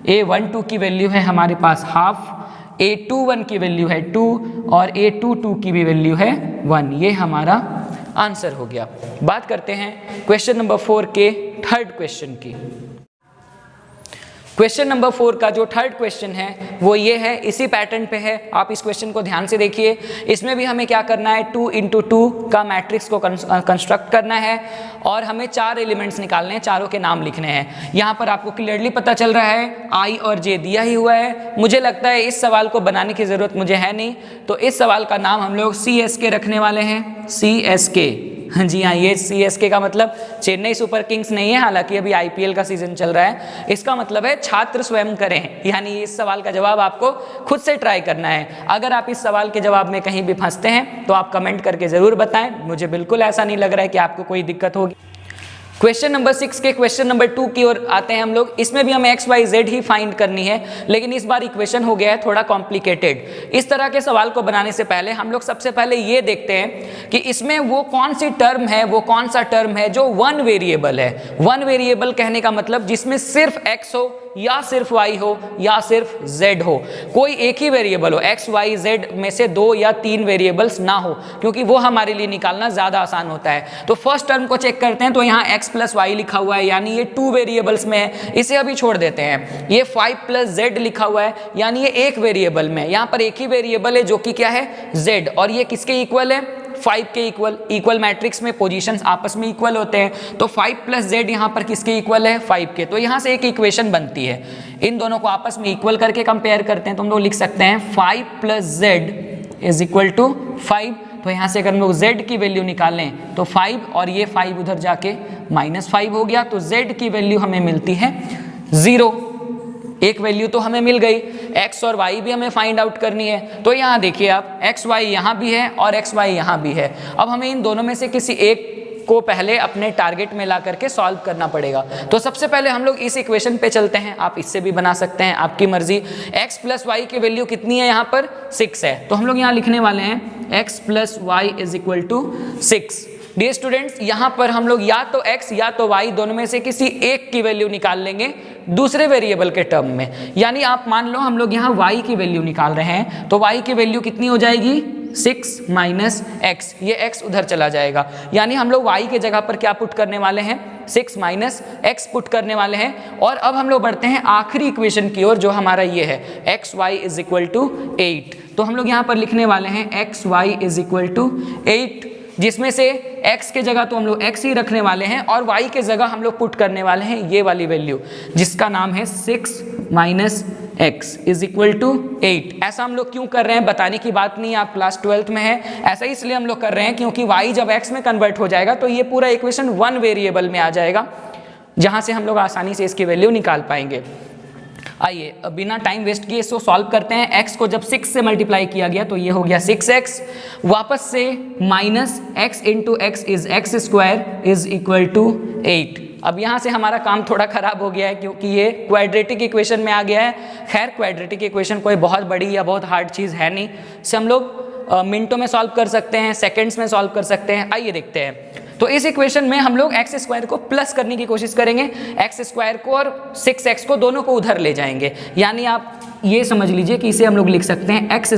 A12 की वैल्यू है हमारे पास हाफ, A21 की वैल्यू है 2 और A22 की भी वैल्यू है 1। ये हमारा आंसर हो गया। बात करते हैं क्वेश्चन नंबर 4 के थर्ड क्वेश्चन की। क्वेश्चन नंबर 4 का जो थर्ड क्वेश्चन है वो ये है, इसी पैटर्न पे है। आप इस क्वेश्चन को ध्यान से देखिए। इसमें भी हमें क्या करना है, 2 × 2 का मैट्रिक्स को कंस्ट्रक्ट करना है और हमें 4 एलिमेंट्स निकालने हैं, चारों के नाम लिखने हैं। यहाँ पर आपको क्लियरली पता चल रहा है I और J दिया ही हुआ है। मुझे लगता है इस सवाल को बनाने की ज़रूरत मुझे है नहीं, तो इस सवाल का नाम हम लोग CSK रखने वाले हैं। CSK, हाँ जी हाँ, ये CSK का मतलब चेन्नई सुपर किंग्स नहीं है, हालांकि अभी IPL का सीजन चल रहा है। इसका मतलब है छात्र स्वयं करें, यानी इस सवाल का जवाब आपको खुद से ट्राई करना है। अगर आप इस सवाल के जवाब में कहीं भी फंसते हैं तो आप कमेंट करके ज़रूर बताएं। मुझे बिल्कुल ऐसा नहीं लग रहा है कि आपको कोई दिक्कत होगी। क्वेश्चन नंबर 6 के क्वेश्चन नंबर 2 की ओर आते हैं हम लोग। इसमें भी हमें XYZ ही फाइंड करनी है, लेकिन इस बार इक्वेशन हो गया है थोड़ा कॉम्प्लिकेटेड। इस तरह के सवाल को बनाने से पहले हम लोग सबसे पहले ये देखते हैं कि इसमें वो कौन सी टर्म है, वो कौन सा टर्म है जो वन वेरिएबल है। वन वेरिएबल कहने का मतलब जिसमें सिर्फ x हो या सिर्फ y हो या सिर्फ z हो, कोई एक ही वेरिएबल हो। x, y, z में से 2 या 3 वेरिएबल्स ना हो, क्योंकि वो हमारे लिए निकालना ज़्यादा आसान होता है। तो फर्स्ट टर्म को चेक करते हैं, तो यहाँ x + y लिखा हुआ है, यानी ये 2 वेरिएबल्स में है, इसे अभी छोड़ देते हैं। ये 5 + z लिखा हुआ है, यानी ये एक वेरिएबल में। यहाँ पर एक ही वेरिएबल है जो कि क्या है, z, और ये किसके इक्वल है, 5 के इक्वल। इक्वल मैट्रिक्स में पोजीशंस आपस में इक्वल होते हैं, तो 5 + z यहाँ पर किसके इक्वल है, 5 के। तो यहाँ से एक इक्वेशन बनती है, इन दोनों को आपस में इक्वल करके कंपेयर करते हैं तो हम लोग लिख सकते हैं 5 + z = 5। तो यहाँ से अगर हम लोग z की वैल्यू निकालें तो 5 और ये 5 उधर जाके -5 हो गया, तो z की वैल्यू हमें मिलती है 0। एक वैल्यू तो हमें मिल गई। x और y भी हमें फाइंड आउट करनी है, तो यहाँ देखिए आप x y यहाँ भी है और x y यहाँ भी है। अब हमें इन दोनों में से किसी एक को पहले अपने टारगेट में ला करके सॉल्व करना पड़ेगा। तो सबसे पहले हम लोग इस इक्वेशन पे चलते हैं। आप इससे भी बना सकते हैं, आपकी मर्जी। x + y की वैल्यू कितनी है, यहाँ पर 6 है, तो हम लोग यहाँ लिखने वाले हैं x + y = 6। डियर स्टूडेंट्स, यहाँ पर हम लोग या तो x या तो y दोनों में से किसी एक की वैल्यू निकाल लेंगे दूसरे वेरिएबल के टर्म में। यानी आप मान लो हम लोग यहाँ y की वैल्यू निकाल रहे हैं, तो y की वैल्यू कितनी हो जाएगी, 6 - x। ये x उधर चला जाएगा, यानी हम लोग y के जगह पर क्या पुट करने वाले हैं, 6 - x पुट करने वाले हैं। और अब हम लोग बढ़ते हैं आखिरी इक्वेशन की ओर, जो हमारा ये है xy = 8। तो हम लोग यहाँ पर लिखने वाले हैं xy = 8, जिसमें से x के जगह तो हम लोग x ही रखने वाले हैं और y के जगह हम लोग पुट करने वाले हैं ये वाली वैल्यू, जिसका नाम है 6 - x = 8। ऐसा हम लोग क्यों कर रहे हैं, बताने की बात नहीं, आप क्लास 12th में है। ऐसा इसलिए हम लोग कर रहे हैं क्योंकि y जब x में कन्वर्ट हो जाएगा तो ये पूरा इक्वेशन वन वेरिएबल में आ जाएगा, जहाँ से हम लोग आसानी से इसकी वैल्यू निकाल पाएंगे। आइए अब बिना टाइम वेस्ट किए इसको सॉल्व करते हैं। x को जब 6 से मल्टीप्लाई किया गया तो ये हो गया 6x, वापस से -x × x = x² = 8। अब यहाँ से हमारा काम थोड़ा खराब हो गया है, क्योंकि ये क्वाड्रेटिक इक्वेशन में आ गया है। खैर, क्वाड्रेटिक इक्वेशन कोई बहुत बड़ी या बहुत हार्ड चीज़ है नहीं, इसे हम लोग मिनटों में सॉल्व कर सकते हैं, सेकेंड्स में सॉल्व कर सकते हैं। आइए देखते हैं। तो इस इक्वेशन में हम लोग x² को प्लस करने की कोशिश करेंगे, x² को और 6x को दोनों को उधर ले जाएंगे। यानी आप ये समझ लीजिए कि इसे हम लोग लिख सकते हैं x² -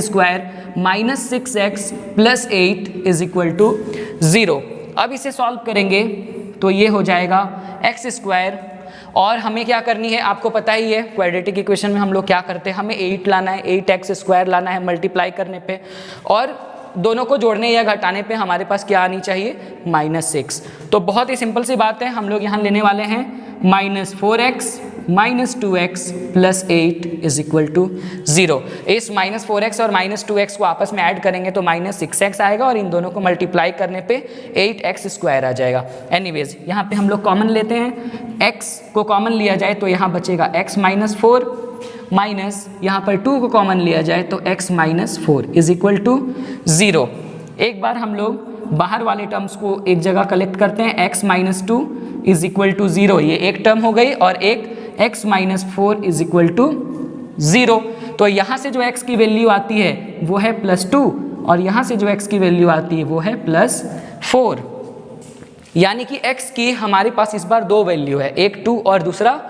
6x + 8 = 0। अब इसे सॉल्व करेंगे तो ये हो जाएगा x², और हमें क्या करनी है आपको पता ही है, क्वाड्रेटिक इक्वेशन में हम लोग क्या करते हैं, हमें 8 लाना है, 8x² लाना है मल्टीप्लाई करने पे, और दोनों को जोड़ने या घटाने पे हमारे पास क्या आनी चाहिए, -6। तो बहुत ही सिंपल सी बात है, हम लोग यहाँ लेने वाले हैं -4x - 2x + 8 = 0। इस -4x और -2x को आपस में ऐड करेंगे तो -6x आएगा, और इन दोनों को मल्टीप्लाई करने पे 8x² आ जाएगा। एनीवेज, यहाँ पे हम लोग कॉमन लेते हैं, x को कॉमन लिया जाए तो यहाँ बचेगा x - 4 माइनस यहाँ पर 2 को कॉमन लिया जाए तो x - 4 = 0। एक बार हम लोग बाहर वाले टर्म्स को एक जगह कलेक्ट करते हैं। x minus 2 is equal to 0, ये एक टर्म हो गई, और एक x minus 4 is equal to 0। तो यहाँ से जो x की वैल्यू आती है वो है +2, और यहाँ से जो x की वैल्यू आती है वो है +4। यानी कि x की हमारे पास इस बार दो वैल्यू है, एक 2 और दूसरा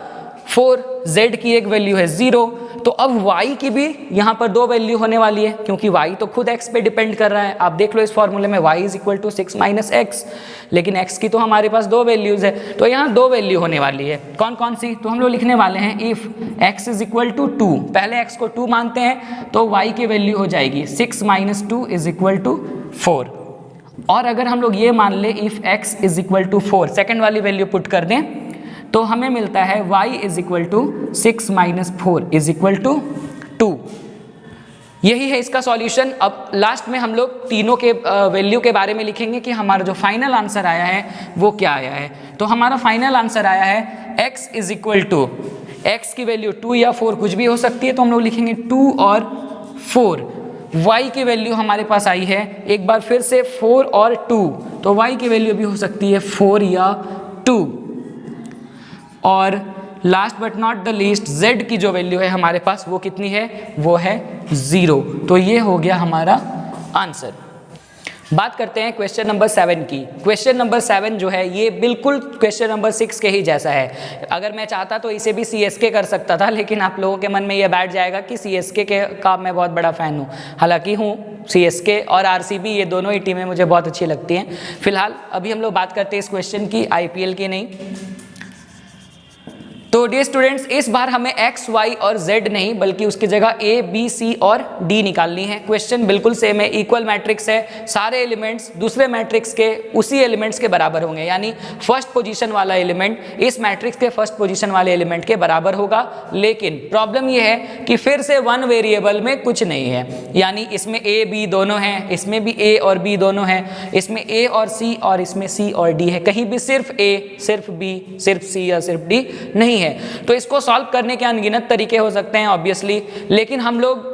4। z की एक वैल्यू है 0। तो अब y की भी यहाँ पर दो वैल्यू होने वाली है, क्योंकि y तो खुद x पे डिपेंड कर रहा है। आप देख लो इस फॉर्मूले में y is equal to 6 minus x, लेकिन x की तो हमारे पास दो वैल्यूज है, तो यहाँ दो वैल्यू होने वाली है। कौन कौन सी? तो हम लोग लिखने वाले हैं if x is equal to 2, पहले x को 2 मानते हैं तो y की वैल्यू हो जाएगी 6 माइनस 2 इज इक्वल टू 4। और अगर हम लोग ये मान ले if x is equal to 4, second वाली वैल्यू पुट कर दें तो हमें मिलता है y is equal to 6 minus 4 is equal to 2। यही है इसका सॉल्यूशन। अब लास्ट में हम लोग तीनों के वैल्यू के बारे में लिखेंगे कि हमारा जो फाइनल आंसर आया है वो क्या आया है। तो हमारा फाइनल आंसर आया है x is equal to, x की वैल्यू 2 या 4 कुछ भी हो सकती है, तो हम लोग लिखेंगे 2 और 4। y की वैल्यू हमारे पास आई है एक बार फिर से 4 और 2, तो y की वैल्यू भी हो सकती है 4 या 2। और last but not the least z की जो वैल्यू है हमारे पास वो कितनी है? वो है 0। तो ये हो गया हमारा आंसर। बात करते हैं क्वेश्चन नंबर 7 की। क्वेश्चन नंबर 7 जो है ये बिल्कुल क्वेश्चन नंबर 6 के ही जैसा है। अगर मैं चाहता तो इसे भी CSK कर सकता था, लेकिन आप लोगों के मन में ये बैठ जाएगा कि CSK का मैं बहुत बड़ा फ़ैन हूँ। हालांकि हूँ, CSK और RCB ये दोनों ही टीमें मुझे बहुत अच्छी लगती हैं। फिलहाल अभी हम लोग बात करते हैं इस क्वेश्चन की, IPL की नहीं। तो डियर स्टूडेंट्स, इस बार हमें x, y और z नहीं बल्कि उसकी जगह a, b, c और d निकालनी है। क्वेश्चन बिल्कुल सेम है, इक्वल मैट्रिक्स है, सारे एलिमेंट्स दूसरे मैट्रिक्स के उसी एलिमेंट्स के बराबर होंगे, यानी फर्स्ट पोजीशन वाला एलिमेंट इस मैट्रिक्स के फर्स्ट पोजीशन वाले एलिमेंट के बराबर होगा। लेकिन प्रॉब्लम यह है कि फिर से वन वेरिएबल में कुछ नहीं है, यानी इसमें a, b दोनों हैं, इसमें भी a और b दोनों हैं, इसमें a और c और इसमें c और d है। कहीं भी सिर्फ a, सिर्फ b, सिर्फ c या सिर्फ d नहीं है। तो इसको सॉल्व करने के अनगिनत तरीके हो सकते हैं ऑब्वियसली, लेकिन हम लोग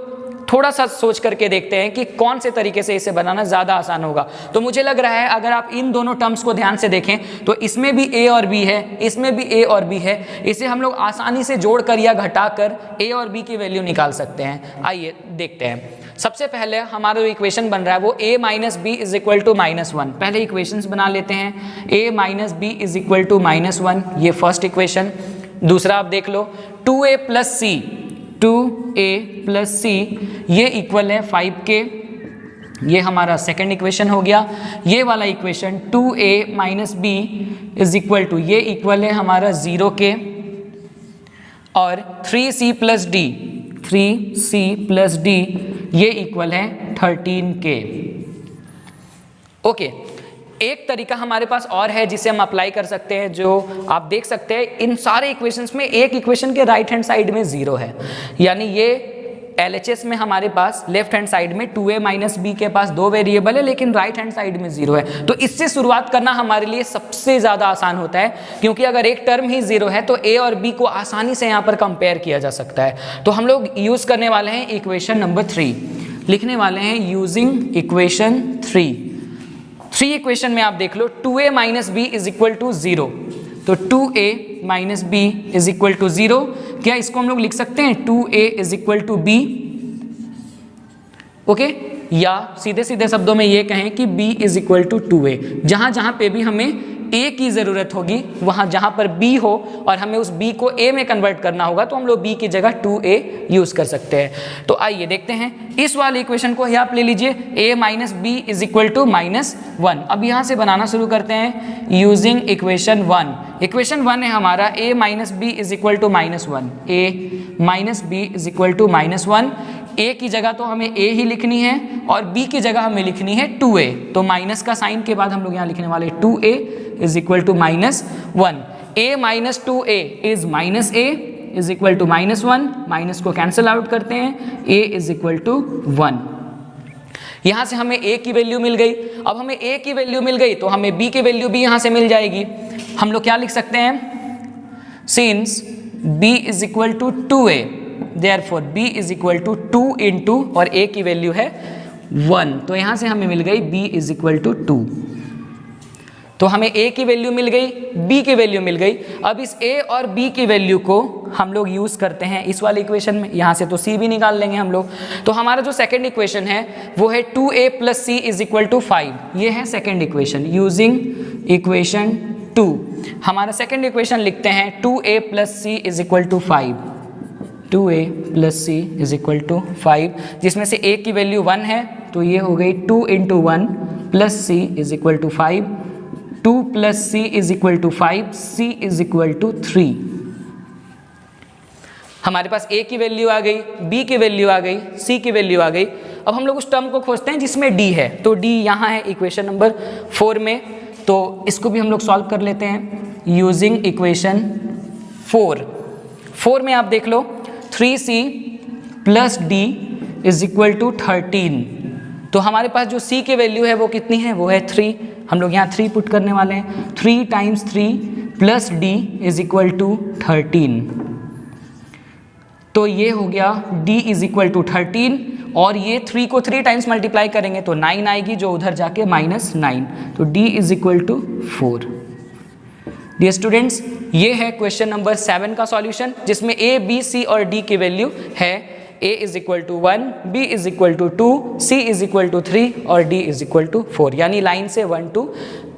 थोड़ा सा सोच करके देखते हैं कि कौन से तरीके से इसे बनाना ज़्यादा आसान होगा। तो मुझे लग रहा है अगर आप इन दोनों टर्म्स को ध्यान से देखें तो इसमें भी a और b है, इसमें भी a और b है, इसे हम लोग आसानी से जोड़कर या घटाकर a और b की वैल्यू निकाल सकते हैं। आइए देखते हैं। सबसे पहले हमारा जो इक्वेशन बन रहा है वो a minus b is equal to -1। पहले इक्वेशंस बना लेते हैं। a minus b is equal to -1, ये फर्स्ट इक्वेशन। दूसरा आप देख लो 2a प्लस सी, 2a प्लस सी ये इक्वल है 5k, ये हमारा सेकेंड इक्वेशन हो गया। ये वाला equation 2a minus b is equal to, ये इक्वल है हमारा 0k, और 3c plus d, 3c plus d ये इक्वल है 13k। ओके, एक तरीका हमारे पास और है जिसे हम अप्लाई कर सकते हैं, जो आप देख सकते हैं इन सारे इक्वेशंस में एक इक्वेशन के राइट हैंड साइड में 0 है, यानी ये LHS में हमारे पास लेफ्ट हैंड साइड में 2a माइनस बी के पास दो वेरिएबल है, लेकिन राइट हैंड साइड में 0 है। तो इससे शुरुआत करना हमारे लिए सबसे ज़्यादा आसान होता है, क्योंकि अगर एक टर्म ही 0 है तो a और b को आसानी से यहाँ पर कंपेयर किया जा सकता है। तो हम लोग यूज़ करने वाले हैं इक्वेशन नंबर 3, लिखने वाले हैं यूजिंग इक्वेशन 3 इक्वेशन में आप देख लो 2a minus b is equal to 0, तो 2a minus b is equal to 0। क्या इसको हम लोग लिख सकते हैं 2a is equal to b? Okay, या सीधे सीधे शब्दों में ये कहें कि b is equal to 2a। जहां जहां पे भी हमें a की ज़रूरत होगी, वहां जहां पर b हो और हमें उस b को a में कन्वर्ट करना होगा, तो हम लोग b की जगह 2a यूज़ कर सकते हैं। तो आइए देखते हैं इस वाले इक्वेशन को ही आप ले लीजिए, a minus b is equal to -1। अब यहाँ से बनाना शुरू करते हैं यूजिंग इक्वेशन 1। इक्वेशन 1 है हमारा a minus b is equal to -1, a minus b is equal to -1। a की जगह तो हमें a ही लिखनी है और b की जगह हमें लिखनी है 2a, तो माइनस का साइन के बाद हम लोग यहाँ लिखने वाले 2a is equal to -1। a minus 2a is minus a is equal to -1, minus को कैंसिल आउट करते हैं, a इज इक्वल टू 1। यहाँ से हमें a की वैल्यू मिल गई। अब हमें a की वैल्यू मिल गई तो हमें b की वैल्यू भी यहाँ से मिल जाएगी। हम लोग क्या लिख सकते हैं, since b is equal to 2a, therefore b is equal to 2 into, और a की वैल्यू है 1, तो यहाँ से हमें मिल गई b इज इक्वल टू 2। तो हमें a की वैल्यू मिल गई, b की वैल्यू मिल गई। अब इस a और b की वैल्यू को हम लोग यूज़ करते हैं इस वाले इक्वेशन में, यहाँ से तो c भी निकाल लेंगे हम लोग। तो हमारा जो सेकंड इक्वेशन है वो है 2a + c is equal to 5। ये है सेकंड इक्वेशन। यूजिंग इक्वेशन 2 हमारा सेकंड इक्वेशन लिखते हैं 2a + c is equal to 5। 2a + c is equal to 5, जिसमें से a की वैल्यू 1 है, तो ये हो गई 2 × 1 + c is equal to 5। 2 + c is equal to 5, c is equal to 3। हमारे पास a की वैल्यू आ गई, b की वैल्यू आ गई, c की वैल्यू आ गई। अब हम लोग उस टर्म को खोजते हैं जिसमें d है, तो d यहाँ है इक्वेशन नंबर 4 में, तो इसको भी हम लोग सॉल्व कर लेते हैं यूजिंग इक्वेशन 4 में आप देख लो 3c + d is equal to 13। तो हमारे पास जो c की वैल्यू है वो कितनी है, वो है 3। हम लोग यहाँ 3 पुट करने वाले हैं। 3 × 3 + d इज इक्वल टू 13। तो ये हो गया d इज इक्वल टू 13, और ये 3 को 3 टाइम्स मल्टीप्लाई करेंगे तो 9 आएगी, जो उधर जाके -9, तो d is equal to 4। Dear students, ये है क्वेश्चन नंबर 7 का सॉल्यूशन, जिसमें a, b, c और d की वैल्यू है a is equal to 1, b is equal to 2, c is equal to 3 और d इज इक्वल टू 4, यानी लाइन से 1 2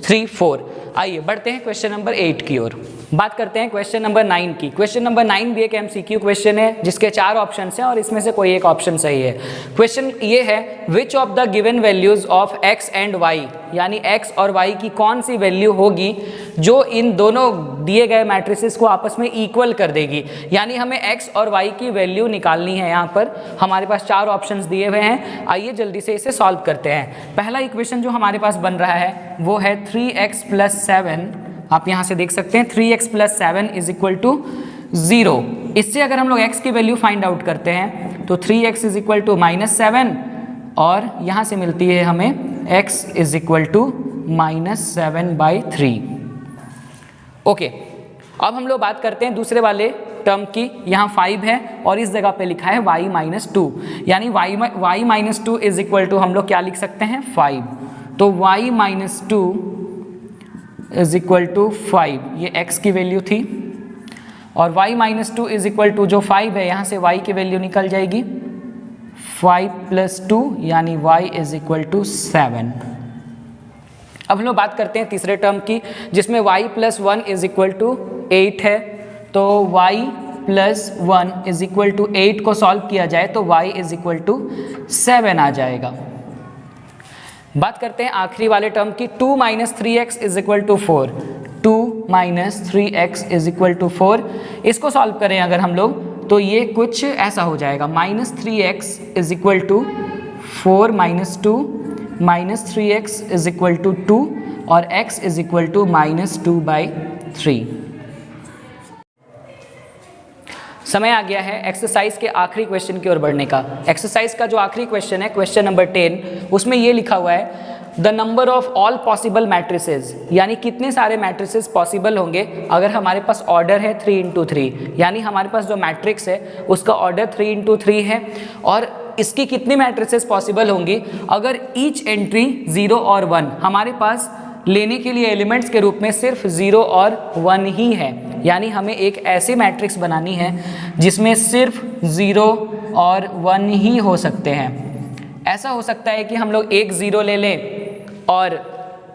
3 4। आइए बढ़ते हैं क्वेश्चन नंबर 8 की ओर। बात करते हैं क्वेश्चन नंबर 9 की। क्वेश्चन नंबर 9 भी एक MCQ क्वेश्चन है, जिसके 4 ऑप्शन हैं और इसमें से कोई एक ऑप्शन सही है। क्वेश्चन ये है, which of the given values of x and y, यानी x और y की कौन सी वैल्यू होगी जो इन दोनों दिए गए मैट्रिसेस को आपस में इक्वल कर देगी। यानी हमें x और y की वैल्यू निकालनी है। यहाँ पर हमारे पास 4 ऑप्शंस दिए हुए हैं, आइए जल्दी से इसे सॉल्व करते हैं। पहला इक्वेशन जो हमारे पास बन रहा है वो है 3x + 7। आप यहाँ से देख सकते हैं 3x + 7 इज इक्वल टू 0। इससे अगर हम लोग x की वैल्यू फाइंड आउट करते हैं तो 3x इज इक्वल टू -7, और यहाँ से मिलती है हमें x is equal to -7/3। Okay, अब हम लोग बात करते हैं दूसरे वाले टर्म की। यहाँ 5 है और इस जगह पे लिखा है y - 2, यानी y - 2 इज इक्वल टू हम लोग क्या लिख सकते हैं 5। तो y - 2 इज इक्वल टू 5, ये x की वैल्यू थी, और y - 2 इज इक्वल टू जो 5 है, यहाँ से y की वैल्यू निकल जाएगी 5 + 2, यानी y इज इक्वल टू 7। अब हम लोग बात करते हैं तीसरे टर्म की, जिसमें y + 1 इज इक्वल टू 8 है। तो y + 1 इज इक्वल टू 8 को सॉल्व किया जाए तो y इज इक्वल टू 7 आ जाएगा। बात करते हैं आखिरी वाले टर्म की, 2 - 3x is equal to 4। 2 - 3x is equal to 4। इसको सॉल्व करें अगर हम लोग तो ये कुछ ऐसा हो जाएगा, -3x is equal to 4 - 2 -3x is equal to 2 और x इज इक्वल टू -2/3। समय आ गया है एक्सरसाइज के आखिरी क्वेश्चन की ओर बढ़ने का। एक्सरसाइज का जो आखिरी क्वेश्चन है, क्वेश्चन नंबर 10, उसमें ये लिखा हुआ है the number of all possible matrices, यानी कितने सारे मैट्रिसेस पॉसिबल होंगे अगर हमारे पास ऑर्डर है 3 × 3, यानी हमारे पास जो मैट्रिक्स है उसका ऑर्डर 3 × 3 है, और इसकी कितनी मैट्रिसेस पॉसिबल होंगी अगर ईच एंट्री 0 और 1, हमारे पास लेने के लिए एलिमेंट्स के रूप में सिर्फ 0 और 1 ही है। यानी हमें एक ऐसी मैट्रिक्स बनानी है जिसमें सिर्फ 0 और 1 ही हो सकते हैं। ऐसा हो सकता है कि हम लोग एक 0 ले लें और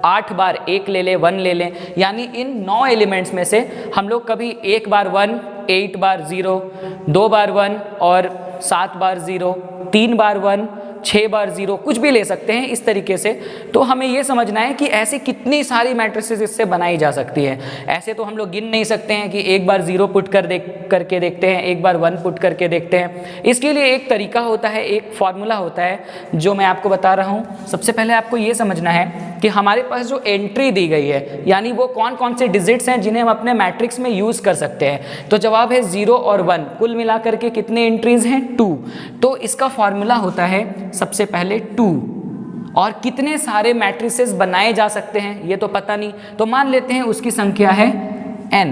8 बार 1 ले लें, 1 ले लें, यानी इन 9 एलिमेंट्स में से हम लोग कभी 1 बार 1, 8 बार 0, 2 बार 1 और 7 बार 0, 3 बार 1, 6 बार 0, कुछ भी ले सकते हैं इस तरीके से। तो हमें ये समझना है कि ऐसी कितनी सारी मैट्रिसेस इससे बनाई जा सकती है। ऐसे तो हम लोग गिन नहीं सकते हैं कि एक बार 0 पुट करके देखते हैं, एक बार 1 पुट करके देखते हैं। इसके लिए एक तरीका होता है, एक फॉर्मूला होता है जो मैं आपको बता रहा हूँ। सबसे पहले आपको ये समझना है कि हमारे पास जो एंट्री दी गई है, यानी वो कौन कौन से डिजिट्स हैं जिन्हें हम अपने मैट्रिक्स में यूज़ कर सकते हैं। तो जवाब है 0 और 1, कुल मिलाकर के कितने एंट्रीज हैं 2। तो इसका फॉर्मूला होता है सबसे पहले 2, और कितने सारे मैट्रिसेस बनाए जा सकते हैं ये तो पता नहीं, तो मान लेते हैं उसकी संख्या है n।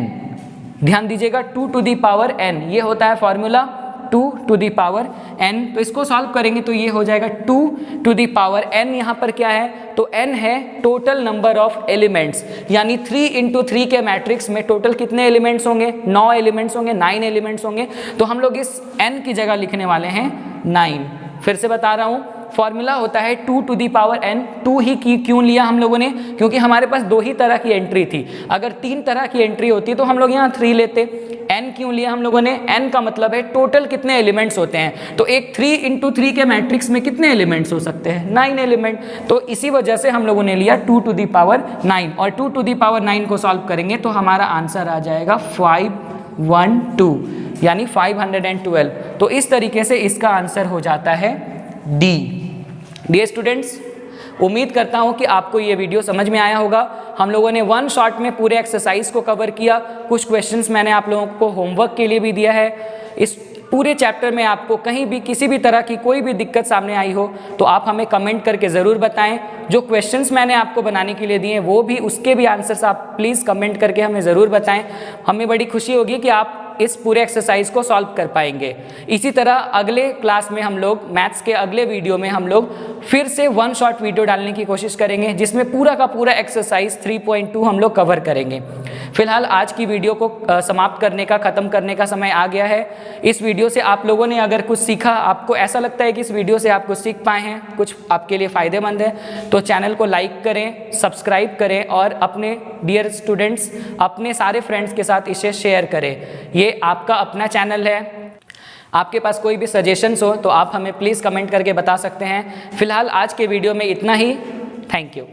ध्यान दीजिएगा 2 to the power n, ये होता है formula 2 to the power n। तो इसको सॉल्व करेंगे तो ये हो जाएगा 2 टू दी पावर n। यहाँ पर क्या है, तो n है टोटल नंबर ऑफ एलिमेंट्स, यानी 3 इंटू 3 के मैट्रिक्स में टोटल कितने एलिमेंट्स होंगे, 9 एलिमेंट्स होंगे, 9 एलिमेंट्स होंगे। तो हम लोग इस n की जगह लिखने वाले हैं 9। फिर से बता रहा हूँ, फॉर्मूला होता है 2 टू दी पावर n। 2 ही की क्यों लिया हम लोगों ने, क्योंकि हमारे पास 2 ही तरह की एंट्री थी। अगर 3 तरह की एंट्री होती तो हम लोग यहाँ 3 लेते। n क्यों लिया हम लोगों ने, n का मतलब है टोटल कितने एलिमेंट्स होते हैं। तो एक 3 इंटू 3 के मैट्रिक्स में कितने एलिमेंट्स हो सकते हैं, 9 एलिमेंट। तो इसी वजह से हम लोगों ने लिया 2 टू दी पावर 9, और 2 टू दी पावर 9 को सॉल्व करेंगे तो हमारा आंसर आ जाएगा 512, यानी 512। तो इस तरीके से इसका आंसर हो जाता है डी। डियर स्टूडेंट्स, उम्मीद करता हूं कि आपको ये वीडियो समझ में आया होगा। हम लोगों ने वन शॉट में पूरे एक्सरसाइज को कवर किया। कुछ क्वेश्चंस मैंने आप लोगों को होमवर्क के लिए भी दिया है। इस पूरे चैप्टर में आपको कहीं भी किसी भी तरह की कोई भी दिक्कत सामने आई हो तो आप हमें कमेंट करके ज़रूर बताएं। जो क्वेश्चंस मैंने आपको बनाने के लिए दिए वो भी, उसके भी आंसर्स आप प्लीज़ कमेंट करके हमें ज़रूर बताएं। हमें बड़ी खुशी होगी कि आप इस पूरे एक्सरसाइज को सॉल्व कर पाएंगे। इसी तरह अगले क्लास में हम लोग मैथ्स के अगले वीडियो में हम लोग फिर से वन शॉट वीडियो डालने की कोशिश करेंगे, जिसमें पूरा का पूरा एक्सरसाइज 3.2 हम लोग कवर करेंगे। फिलहाल आज की वीडियो को समाप्त करने का, ख़त्म करने का समय आ गया है। इस वीडियो से आप लोगों ने अगर कुछ सीखा, आपको ऐसा लगता है कि इस वीडियो से आप कुछ सीख पाए हैं, कुछ आपके लिए फ़ायदेमंद है, तो चैनल को लाइक करें, सब्सक्राइब करें और अपने डियर स्टूडेंट्स, अपने सारे फ्रेंड्स के साथ इसे शेयर करें। ये आपका अपना चैनल है। आपके पास कोई भी सजेशंस हो तो आप हमें प्लीज़ कमेंट करके बता सकते हैं। फिलहाल आज के वीडियो में इतना ही। Thank you.